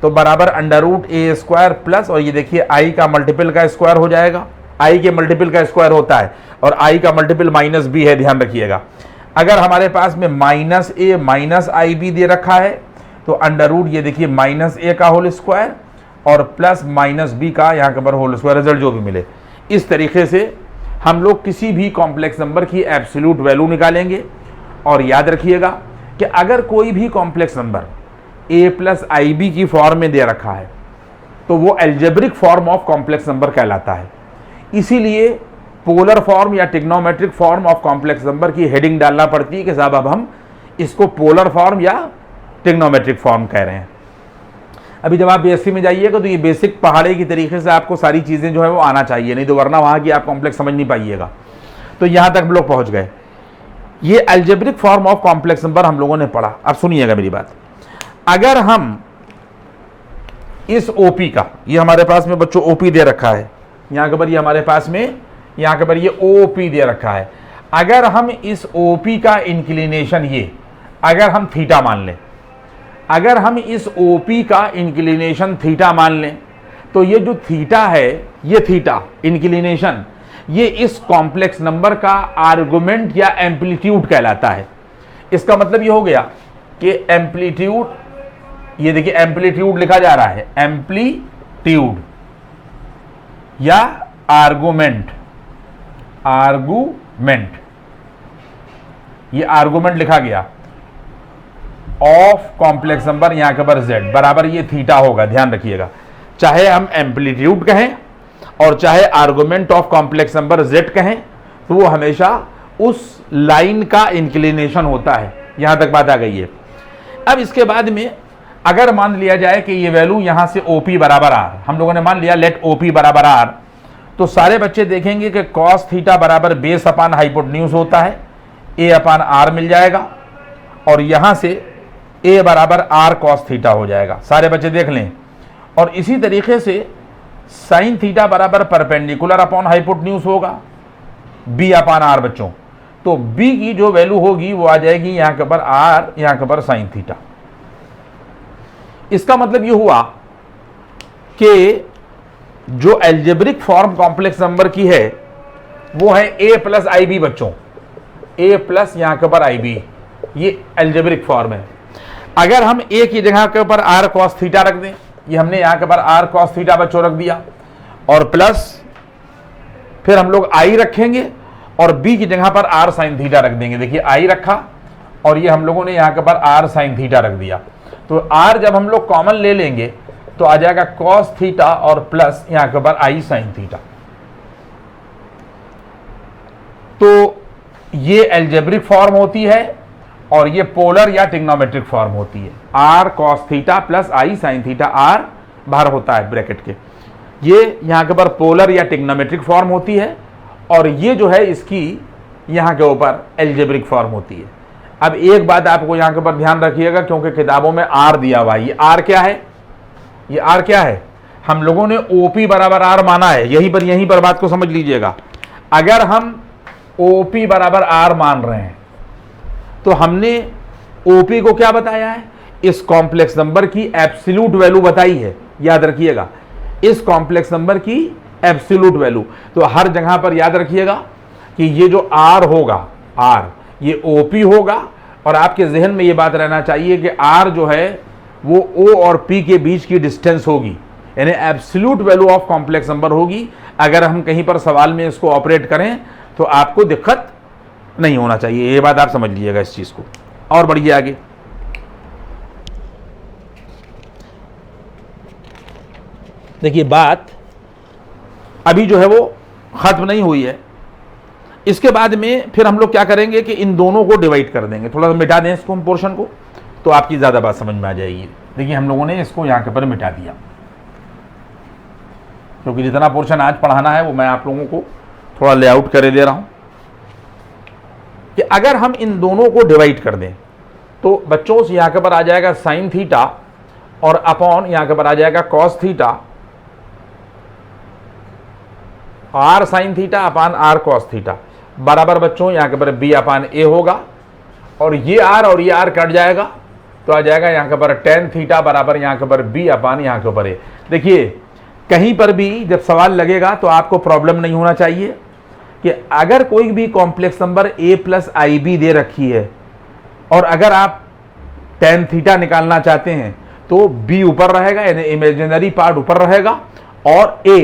तो बराबर under root a square plus, और ये देखिए i का मल्टीपल का स्क्वायर हो जाएगा, i के मल्टीपल का स्क्वायर होता है और i का मल्टीपल माइनस b है, ध्यान रखिएगा। अगर हमारे पास में minus a minus i b दे रखा है तो अंडर रूट ये देखिए माइनस a का होल स्क्वायर और प्लस माइनस b का यहाँ के ऊपर होल स्क्वायर, रिजल्ट जो भी मिले। इस तरीके से हम लोग किसी भी कॉम्प्लेक्स नंबर की एब्सोल्यूट वैल्यू निकालेंगे। और याद रखिएगा कि अगर कोई भी complex number a plus i b की फॉर्म में दे रखा है तो वो algebraic form of complex number कहलाता है। इसीलिए पोलर फॉर्म या trigonometric form of complex number की हेडिंग डालना पड़ती है कि साहब अब हम इसको पोलर फॉर्म या ट्रिग्नोमेट्रिक फॉर्म कह रहे हैं। अभी जब आप बीएससी में जाइएगा तो ये बेसिक पहाड़े की तरीके से आपको सारी चीज़ें जो है वो आना चाहिए, नहीं तो वरना वहाँ की आप कॉम्प्लेक्स समझ नहीं पाइएगा। तो यहाँ तक हम लोग पहुँच गए। ये algebraic form of complex number हम लोगों ने पढ़ा। अब सुनिएगा मेरी बात, अगर हम इस ओपी का, ये हमारे पास में बच्चों ओपी दे रखा है, यहाँ के ऊपर ये हमारे पास में यहाँ के ऊपर ये ओपी दे रखा है, अगर हम इस ओपी का इंक्लिनेशन ये अगर हम थीटा मान लें, अगर हम इस ओपी का इंक्लिनेशन थीटा मान लें तो ये जो थीटा है, ये थीटा इंक्लिनेशन, ये इस कॉम्प्लेक्स नंबर का आर्गुमेंट या एम्पलीट्यूड कहलाता है। इसका मतलब ये हो गया कि एम्पलीट्यूड, ये देखिए एम्पलीट्यूड लिखा जा रहा है, एम्पलीट्यूड या आर्गुमेंट, आर्गुमेंट, ये आर्गुमेंट लिखा गया ऑफ कॉम्प्लेक्स नंबर यहाँ के ऊपर z बराबर ये थीटा होगा। ध्यान रखिएगा, चाहे हम एम्पलीट्यूड कहें और चाहे argument of complex number z कहें तो वो हमेशा उस लाइन का इंक्लिनेशन होता है। यहां तक बात आ गई है। अब इसके बाद में अगर मान लिया जाए कि ये वैल्यू यहां से OP बराबर r, हम लोगों ने मान लिया लेट OP बराबर r, तो सारे बच्चे देखेंगे कि कॉस थीटा बराबर बेस अपान हाइपोटेन्यूज होता है, a अपान r मिल जाएगा और यहां से a बराबर r कॉस थीटा हो जाएगा। सारे बच्चे देख लें। और इसी तरीके से साइन थीटा बराबर परपेंडिकुलर अपॉन हाइपोटेन्यूज होगा, b अपान r बच्चों। तो b की जो वैल्यू होगी वो आ जाएगी यहाँ के ऊपर r, यहाँ के ऊपर साइन थीटा। इसका मतलब ये हुआ कि जो एल्जेब्रिक फॉर्म कॉम्प्लेक्स नंबर की है वो है a प्लस आई बी बच्चों, a प्लस यहाँ के ऊपर आई बी, ये एल्जेब्रिक फॉर्म है। अगर हम a की जगह के ऊपर r कॉस थीटा रख दें, ये हमने यहाँ के ऊपर r कॉस थीटा बच्चों रख दिया, और प्लस फिर हम लोग i रखेंगे और b की जगह पर r साइन थीटा रख देंगे। देखिए i रखा और ये हम लोगों ने यहाँ के ऊपर r साइन थीटा रख दिया। तो r जब हम लोग कॉमन ले लेंगे तो आ जाएगा कॉस थीटा और प्लस यहाँ के ऊपर i साइन थीटा। तो ये एल्जेब्रिक फॉर्म होती है और ये पोलर या ट्रिग्नोमेट्रिक फॉर्म होती है। r cos theta plus i sine theta, r बाहर होता है ब्रैकेट के, ये यहाँ के ऊपर पोलर या ट्रिग्नोमेट्रिक फॉर्म होती है और ये जो है इसकी यहाँ के ऊपर एल्जेब्रिक फॉर्म होती है। अब एक बात आपको यहाँ के ऊपर ध्यान रखिएगा, क्योंकि किताबों में r दिया हुआ है। ये r क्या है, ये r क्या है, हम लोगों ने OP बराबर r माना है। यहीं पर बात को समझ लीजिएगा। अगर हम OP बराबर r मान रहे हैं तो हमने OP को क्या बताया है, इस कॉम्प्लेक्स नंबर की एब्सोल्यूट वैल्यू बताई है। याद रखिएगा, इस कॉम्प्लेक्स नंबर की एब्सोल्यूट वैल्यू। तो हर जगह पर याद रखिएगा कि ये जो r होगा, r ये OP होगा, और आपके जहन में ये बात रहना चाहिए कि r जो है वो O और P के बीच की डिस्टेंस होगी, यानी absolute value of complex number होगी। अगर हम कहीं पर सवाल में इसको ऑपरेट करें तो आपको दिक्कत नहीं होना चाहिए। ये बात आप समझ लीजिएगा इस चीज को। और बढ़िए आगे, देखिए बात अभी जो है वो खत्म नहीं हुई है। इसके बाद में फिर हम लोग क्या करेंगे कि इन दोनों को डिवाइड कर देंगे, थोड़ा सा मिटा दें इसको, हम पोर्शन को, तो आपकी ज्यादा बात समझ में आ जाएगी। देखिए हम लोगों ने इसको यहाँ के ऊपर मिटा दिया, क्योंकि जितना पोर्शन आज पढ़ाना है वो मैं आप लोगों को थोड़ा लेआउट करे दे रहा हूं कि अगर हम इन दोनों को डिवाइड कर दें तो बच्चों से यहाँ के ऊपर आ जाएगा साइन थीटा और अपॉन यहाँ के ऊपर आ जाएगा cos theta, r sine theta upon r cos theta बराबर बच्चों यहाँ के ऊपर बी अपान ए होगा, और ये आर कट जाएगा तो आ जाएगा यहाँ के ऊपर टेन थीटा बराबर यहाँ के ऊपर बी अपान यहाँ के ऊपर ए। देखिए कहीं पर भी जब सवाल लगेगा तो आपको प्रॉब्लम नहीं होना चाहिए कि अगर कोई भी complex number a plus i b दे रखी है और अगर आप टेन थीटा निकालना चाहते हैं तो b ऊपर रहेगा, यानी इमेजिनरी पार्ट ऊपर रहेगा, और a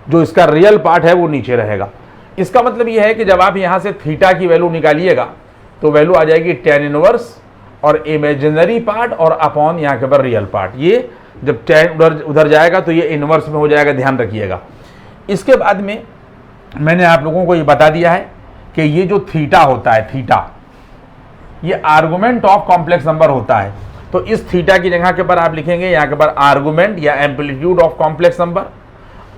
जो इसका रियल पार्ट है वो नीचे रहेगा। इसका मतलब यह है कि जब आप यहां से थीटा की वैल्यू निकालिएगा तो वैल्यू आ जाएगी टेन इनवर्स और इमेजिनरी पार्ट और अपॉन यहाँ के ऊपर रियल पार्ट। ये जब टेन उधर जाएगा तो ये इनवर्स में हो जाएगा, ध्यान रखिएगा। इसके बाद में मैंने आप लोगों को ये बता दिया है कि ये जो थीटा होता है, थीटा ये आर्गुमेंट ऑफ कॉम्प्लेक्स नंबर होता है। तो इस थीटा की जगह के ऊपर आप लिखेंगे यहाँ के ऊपर आर्गुमेंट या एम्पलीट्यूड ऑफ कॉम्प्लेक्स नंबर,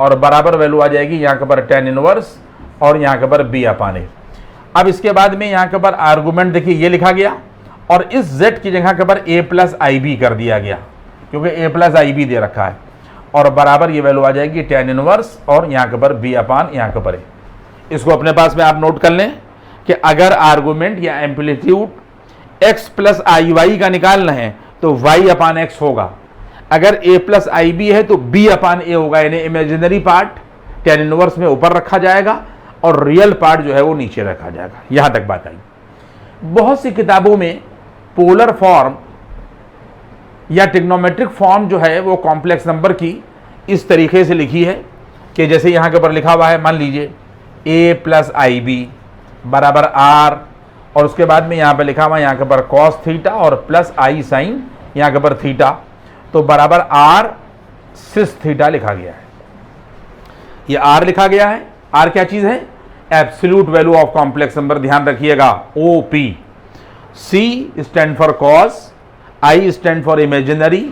और बराबर वैल्यू आ जाएगी यहाँ के ऊपर टेन इनवर्स और यहाँ के ऊपर बी अपान ए। अब इसके बाद में यहाँ के ऊपर आर्गुमेंट देखिए ये लिखा गया, और इस z की जगह के ऊपर a प्लस आई बी कर दिया गया क्योंकि a प्लस आई बी दे रखा है, और बराबर ये वैल्यू आ जाएगी टेन इनवर्स और यहाँ के ऊपर बी अपान यहाँ के ऊपर ए। इसको अपने पास में आप नोट कर लें कि अगर आर्गुमेंट या एम्पलीट्यूड x प्लस आई वाई का निकालना है तो y अपान x होगा, अगर a प्लस आई बी है तो b अपान a होगा, यानी इमेजिनरी पार्ट टेन इनवर्स में ऊपर रखा जाएगा और रियल पार्ट जो है वो नीचे रखा जाएगा। यहां तक बात आई। बहुत सी किताबों में पोलर फॉर्म या ट्रिग्नोमेट्रिक फॉर्म जो है वो कॉम्प्लेक्स नंबर की इस तरीके से लिखी है कि जैसे यहाँ के ऊपर लिखा हुआ है, मान लीजिए a प्लस आई बी बराबर r, और उसके बाद में यहाँ पे लिखा हुआ है यहाँ के ऊपर कॉस थीटा और प्लस आई साइन यहाँ के ऊपर थीटा, तो बराबर r सिस थीटा लिखा गया है। ये r लिखा गया है। r क्या चीज़ है? Absolute value of complex number, ध्यान रखिएगा, OP। C stand for cos, I stand for imaginary,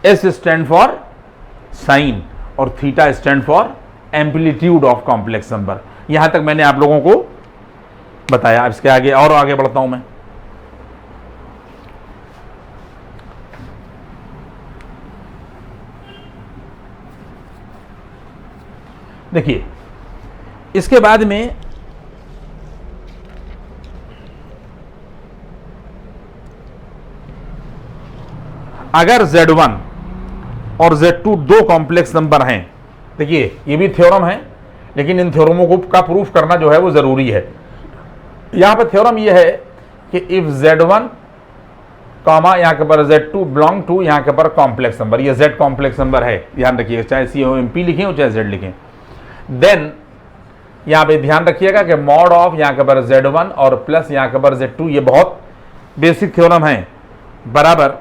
S stand for sine, और theta stand for amplitude of complex number. यहां तक मैंने आप लोगों को बताया। इसके आगे और आगे बढ़ता हूं मैं। देखिए इसके बाद में अगर Z1 और Z2 दो कॉम्प्लेक्स नंबर हैं, देखिए ये भी थ्योरम है लेकिन इन थ्योरमों को का प्रूफ करना जो है वो जरूरी है। यहां पर थ्योरम ये है कि इफ Z1 कॉमा यहाँ के पर Z2 बिलोंग टू यहाँ के पर कॉम्प्लेक्स नंबर, ये Z कॉम्प्लेक्स नंबर है, ध्यान रखिएगा, चाहे COMP लिखें हो चाहे Z लिखें, देन यहाँ पे ध्यान रखिएगा कि मॉड ऑफ यहाँ के पर Z1 और प्लस यहाँ के पर Z2, ये बहुत बेसिक थ्योरम है, बराबर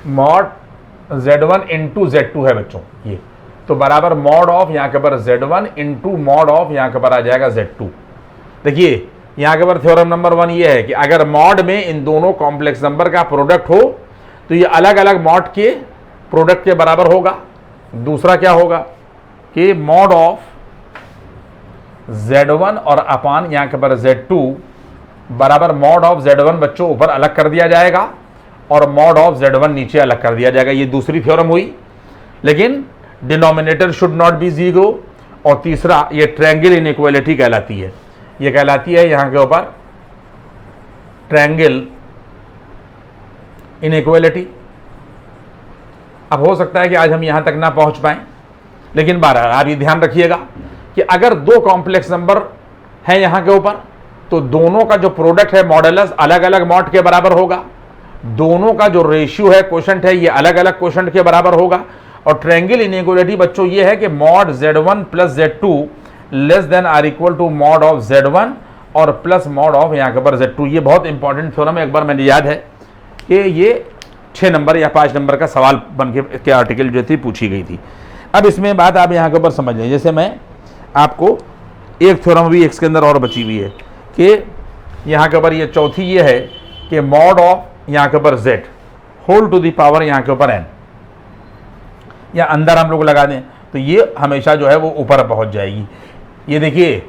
मॉड Z1 इंटू Z2 है बच्चों ये, तो बराबर मॉड ऑफ यहाँ के पर Z1 इंटू मॉड ऑफ यहाँ के पर आ जाएगा Z2। देखिए यहाँ के पर थ्योरम नंबर 1 ये है कि अगर मॉड में इन दोनों कॉम्प्लेक्स नंबर का प्रोडक्ट हो तो ये अलग अलग मॉड के प्रोडक्ट के बराबर होगा। दूसरा क्या होगा कि मॉड ऑफ Z1 और अपान यहाँ के पर Z2 बराबर मॉड ऑफ Z1 बच्चों ऊपर अलग कर दिया जाएगा और मॉड ऑफ Z1 नीचे अलग कर दिया जाएगा। ये दूसरी थ्योरम हुई, लेकिन denominator should not be zero. और तीसरा ये ट्रायंगल इनइक्वालिटी कहलाती है, ये कहलाती है यहाँ के ऊपर ट्रायंगल इनइक्वालिटी। अब हो सकता है कि आज हम यहाँ तक ना पहुँच पाएँ, लेकिन बहरहाल आप ये ध्यान रखिएगा कि अगर दो कॉम्प्लेक्स नंबर हैं यहाँ के ऊपर तो दोनों का जो प्रोडक्ट है मॉडुलस अलग अलग मॉड के बराबर होगा, दोनों का जो रेशियो है क्वोशंट है ये अलग अलग क्वोशंट के बराबर होगा। और ट्रायंगल इनइक्वालिटी बच्चों ये है कि mod Z1 plus Z2 less than or equal to mod of Z1 और प्लस मॉड ऑफ यहाँ के पर Z2। ये बहुत इंपॉर्टेंट थ्योरम है, एक बार मैंने याद है कि ये 6 नंबर या 5 नंबर का सवाल बन के आर्टिकल जो थी पूछी गई थी। अब इसमें बात आप यहाँ के ऊपर समझ लें, जैसे मैं आपको एक थ्योरम भी इसके अंदर और बची हुई है कि यहाँ के ऊपर ये चौथी ये है कि मॉड ऑफ यहाँ के ऊपर Z whole to the power यहाँ के ऊपर n, या अंदर हम लोग लगा दें तो ये हमेशा जो है वो ऊपर पहुँच जाएगी। ये देखिए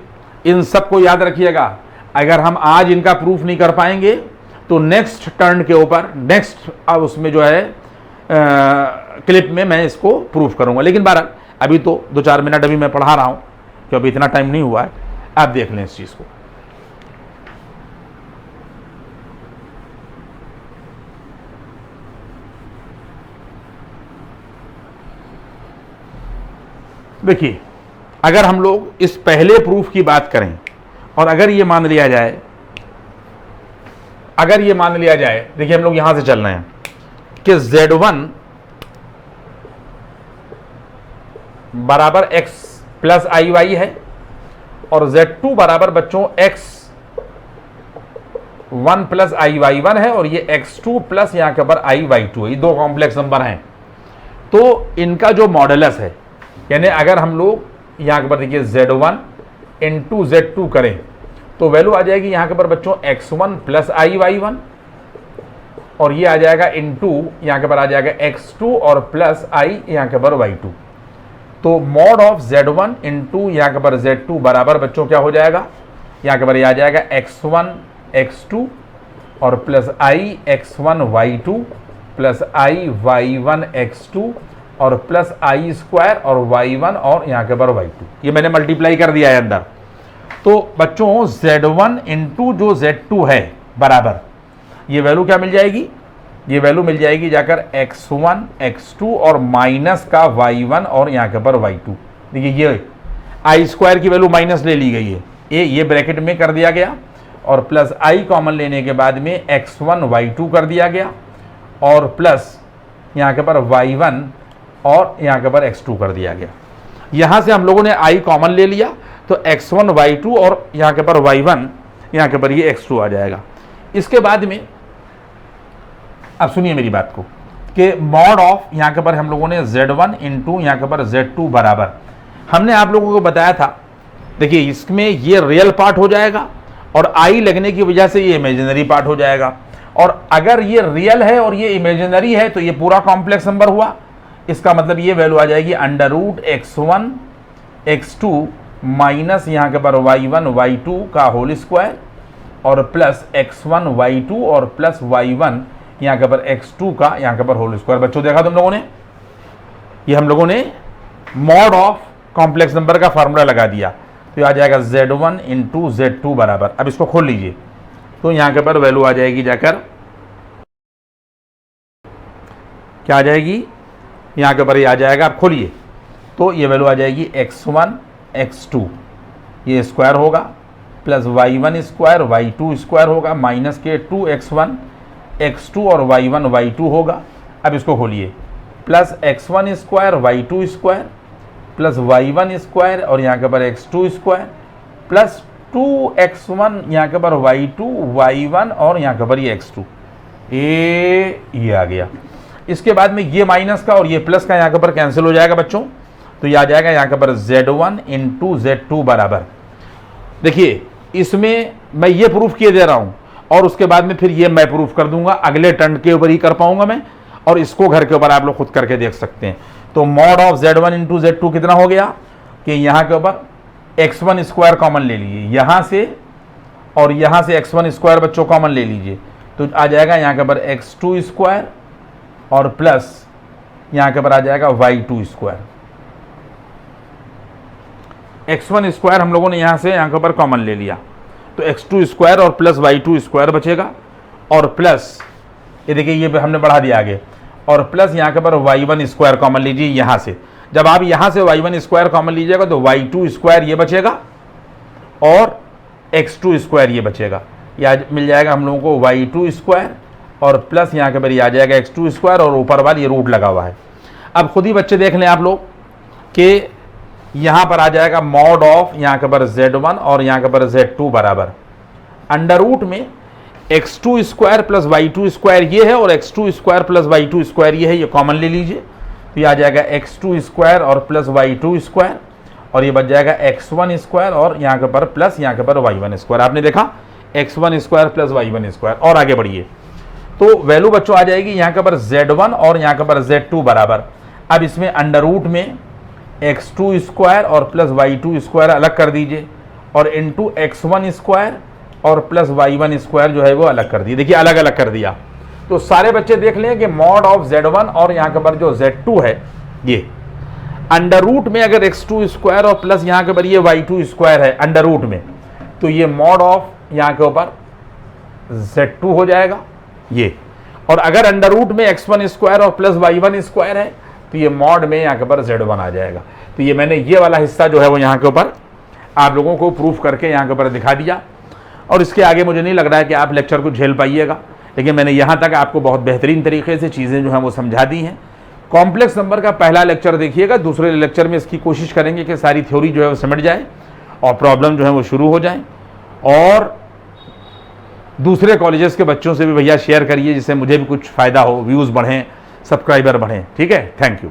इन सबको याद रखिएगा। अगर हम आज इनका प्रूफ नहीं कर पाएंगे तो नेक्स्ट टर्न के ऊपर, नेक्स्ट उसमें जो है क्लिप में मैं इसको प्रूफ करूंगा। लेकिन बहरहाल अभी तो 2-4 मिनट अभी मैं पढ़ा रहा हूं, क्योंकि इतना टाइम नहीं हुआ है। आप देख लें इस चीज को। देखिए, अगर हम लोग इस पहले प्रूफ की बात करें और अगर ये मान लिया जाए, देखिए हम लोग यहां से चल रहे हैं कि Z1 बराबर x प्लस आई वाई है और Z2 बराबर बच्चों x1 प्लस आई वाई वन है और ये x2 प्लस यहां के ऊपर आई वाई टू है। ये दो कॉम्प्लेक्स नंबर हैं, तो इनका जो मॉडुलस है, यानी अगर हम लोग यहां के ऊपर देखिए Z1 इंटू Z2 करें तो वैल्यू आ जाएगी यहां के ऊपर बच्चों x1 प्लस आई वाई वन और ये आ जाएगा इंटू यहां के ऊपर आ जाएगा x2 और प्लस आई यहां के ऊपर y2। तो मॉड ऑफ Z1 इंटू यहां के ऊपर Z2 बराबर बच्चों क्या हो जाएगा, यहां के ऊपर आ जाएगा x1 x2 और प्लस आई x1 y2 प्लस आई y1 x2 और प्लस आई स्क्वायर और y1 और यहां के ऊपर y2। ये मैंने मल्टीप्लाई कर दिया है अंदर। तो बच्चों Z1 इंटू जो Z2 है बराबर ये वैल्यू क्या मिल जाएगी, ये वैल्यू मिल जाएगी जाकर x1 x2 और माइनस का y1 और यहां के ऊपर y2। देखिए ये आई स्क्वायर की वैल्यू माइनस ले ली गई है, ये ब्रैकेट में कर दिया गया और प्लस आई कॉमन लेने के बाद में x1 y2 कर दिया गया और प्लस यहां के ऊपर y1 और यहां के ऊपर x2 कर दिया गया। यहां से हम लोगों ने i कॉमन ले लिया तो x1 y2 और यहां के ऊपर y1 यहां के ऊपर ये x2 आ जाएगा। इसके बाद में अब सुनिए मेरी बात को कि मॉड ऑफ यहां के ऊपर हम लोगों ने Z1 इंटू यहां के ऊपर Z2 बराबर, हमने आप लोगों को बताया था। देखिए इसमें ये रियल पार्ट हो जाएगा और i लगने की वजह से ये इमेजिनरी पार्ट हो जाएगा। और अगर ये रियल है और ये इमेजिनरी है तो ये पूरा कॉम्प्लेक्स नंबर हुआ। इसका मतलब ये वैल्यू आ जाएगी under root x1 x2 minus यहां के ऊपर y1 y2 का होल स्क्वायर और प्लस x1 y2 और प्लस y1 यहां के ऊपर x2 का यहां के ऊपर होल स्क्वायर। बच्चों देखा तुम लोगों ने, ये हम लोगों ने मॉड ऑफ कॉम्प्लेक्स नंबर का फार्मूला लगा दिया। तो आ जाएगा Z1 इंटू Z2 बराबर, अब इसको खोल लीजिए तो यहां के ऊपर वैल्यू आ जाएगी जाकर क्या आ जाएगी, यहां के ऊपर ये आ जाएगा, आप खोलिए तो ये वैल्यू आ जाएगी x1 x2 ये स्क्वायर होगा plus y1 square y2 square होगा माइनस के 2x1 x2 और y1 y2 होगा। अब इसको खोलिए plus x1 square y2 square plus y1 square और यहाँ के ऊपर x2 स्क्वायर प्लस 2x1 यहाँ के ऊपर y2 y1 और यहाँ के ऊपर ये x2। ये आ गया। इसके बाद में ये माइनस का और ये प्लस का यहाँ के ऊपर कैंसिल हो जाएगा बच्चों, तो ये आ जाएगा यहाँ के ऊपर Z1 इंटू Z2 बराबर। देखिए इसमें मैं ये प्रूफ किए दे रहा हूँ और उसके बाद में फिर ये मैं प्रूफ कर दूंगा, अगले टर्न के ऊपर ही कर पाऊंगा मैं, और इसको घर के ऊपर आप लोग खुद करके देख सकते हैं। तो mod of Z1 into Z2 कितना हो गया कि यहाँ के ऊपर x1 स्क्वायर कॉमन ले लीजिए यहाँ से और यहाँ से x1 स्क्वायर बच्चों कॉमन ले लीजिए तो आ जाएगा यहाँ के ऊपर x2 स्क्वायर और प्लस यहाँ के ऊपर आ जाएगा y2 स्क्वायर। x1 स्क्वायर हम लोगों ने यहाँ से यहाँ के ऊपर कॉमन ले लिया तो x2 स्क्वायर और प्लस y2 स्क्वायर बचेगा और प्लस ये देखिए ये हमने बढ़ा दिया आगे और प्लस यहाँ के ऊपर y1 स्क्वायर कॉमन लीजिए यहाँ से। जब आप यहाँ से y1 स्क्वायर कॉमन लीजिएगा तो y2 स्क्वायर ये बचेगा और x2 स्क्वायर ये बचेगा। यह मिल जाएगा हम लोगों को y2 स्क्वायर और प्लस यहाँ के ऊपर ये आ जाएगा x2 स्क्वायर और ऊपर वाला ये रूट लगा हुआ है। अब खुद ही बच्चे देख लें आप लोग कि यहाँ पर आ जाएगा मॉड ऑफ यहाँ के ऊपर Z1 और यहाँ के ऊपर Z2 बराबर अंडर रूट में x2 square plus y2 square ये है और x2 square plus y2 square ये है, ये कॉमन ले लीजिए तो ये आ जाएगा x2 स्क्वायर और प्लस y2 स्क्वायर और ये बच जाएगा x1 स्क्वायर और यहाँ के ऊपर प्लस यहाँ के ऊपर y1 स्क्वायर। आपने देखा x1 square plus y1 square. और आगे बढ़िए तो वैल्यू बच्चों आ जाएगी यहाँ के ऊपर Z1 और यहाँ के ऊपर Z2 बराबर। अब इसमें अंडर रूट में x2 स्क्वायर और प्लस y2 स्क्वायर अलग कर दीजिए और इंटू x1 स्क्वायर और प्लस y1 स्क्वायर जो है वो अलग कर दिया। देखिए अलग अलग कर दिया। तो सारे बच्चे देख लें कि मॉड ऑफ z1 और यहाँ के ऊपर जो z2 है ये अंडर रूट में अगर x2 स्क्वायर और प्लस यहाँ के ऊपर ये y2 स्क्वायर है अंडर रूट में, तो ये मॉड ऑफ यहाँ के ऊपर z2 हो जाएगा ये। और अगर अंडर रूट में x1 स्क्वायर और प्लस y1 स्क्वायर है तो ये मॉड में यहाँ के ऊपर z1 आ जाएगा। तो ये मैंने ये वाला हिस्सा जो है वो यहाँ के ऊपर आप लोगों को प्रूफ करके यहाँ के ऊपर दिखा दिया। और इसके आगे मुझे नहीं लग रहा है कि आप लेक्चर को झेल पाइएगा, लेकिन मैंने यहाँ तक आपको बहुत बेहतरीन तरीके से चीज़ें जो हैं वो समझा दी हैं। कॉम्प्लेक्स नंबर का पहला लेक्चर देखिएगा, दूसरे लेक्चर में इसकी कोशिश करेंगे कि सारी थ्योरी जो है वो समझ जाए और प्रॉब्लम जो है वो शुरू हो जाए। और दूसरे कॉलेजेस के बच्चों से भी भैया शेयर करिए, जिससे मुझे भी कुछ फ़ायदा हो, व्यूज़ बढ़ें, सब्सक्राइबर बढ़ें। ठीक है, थैंक यू।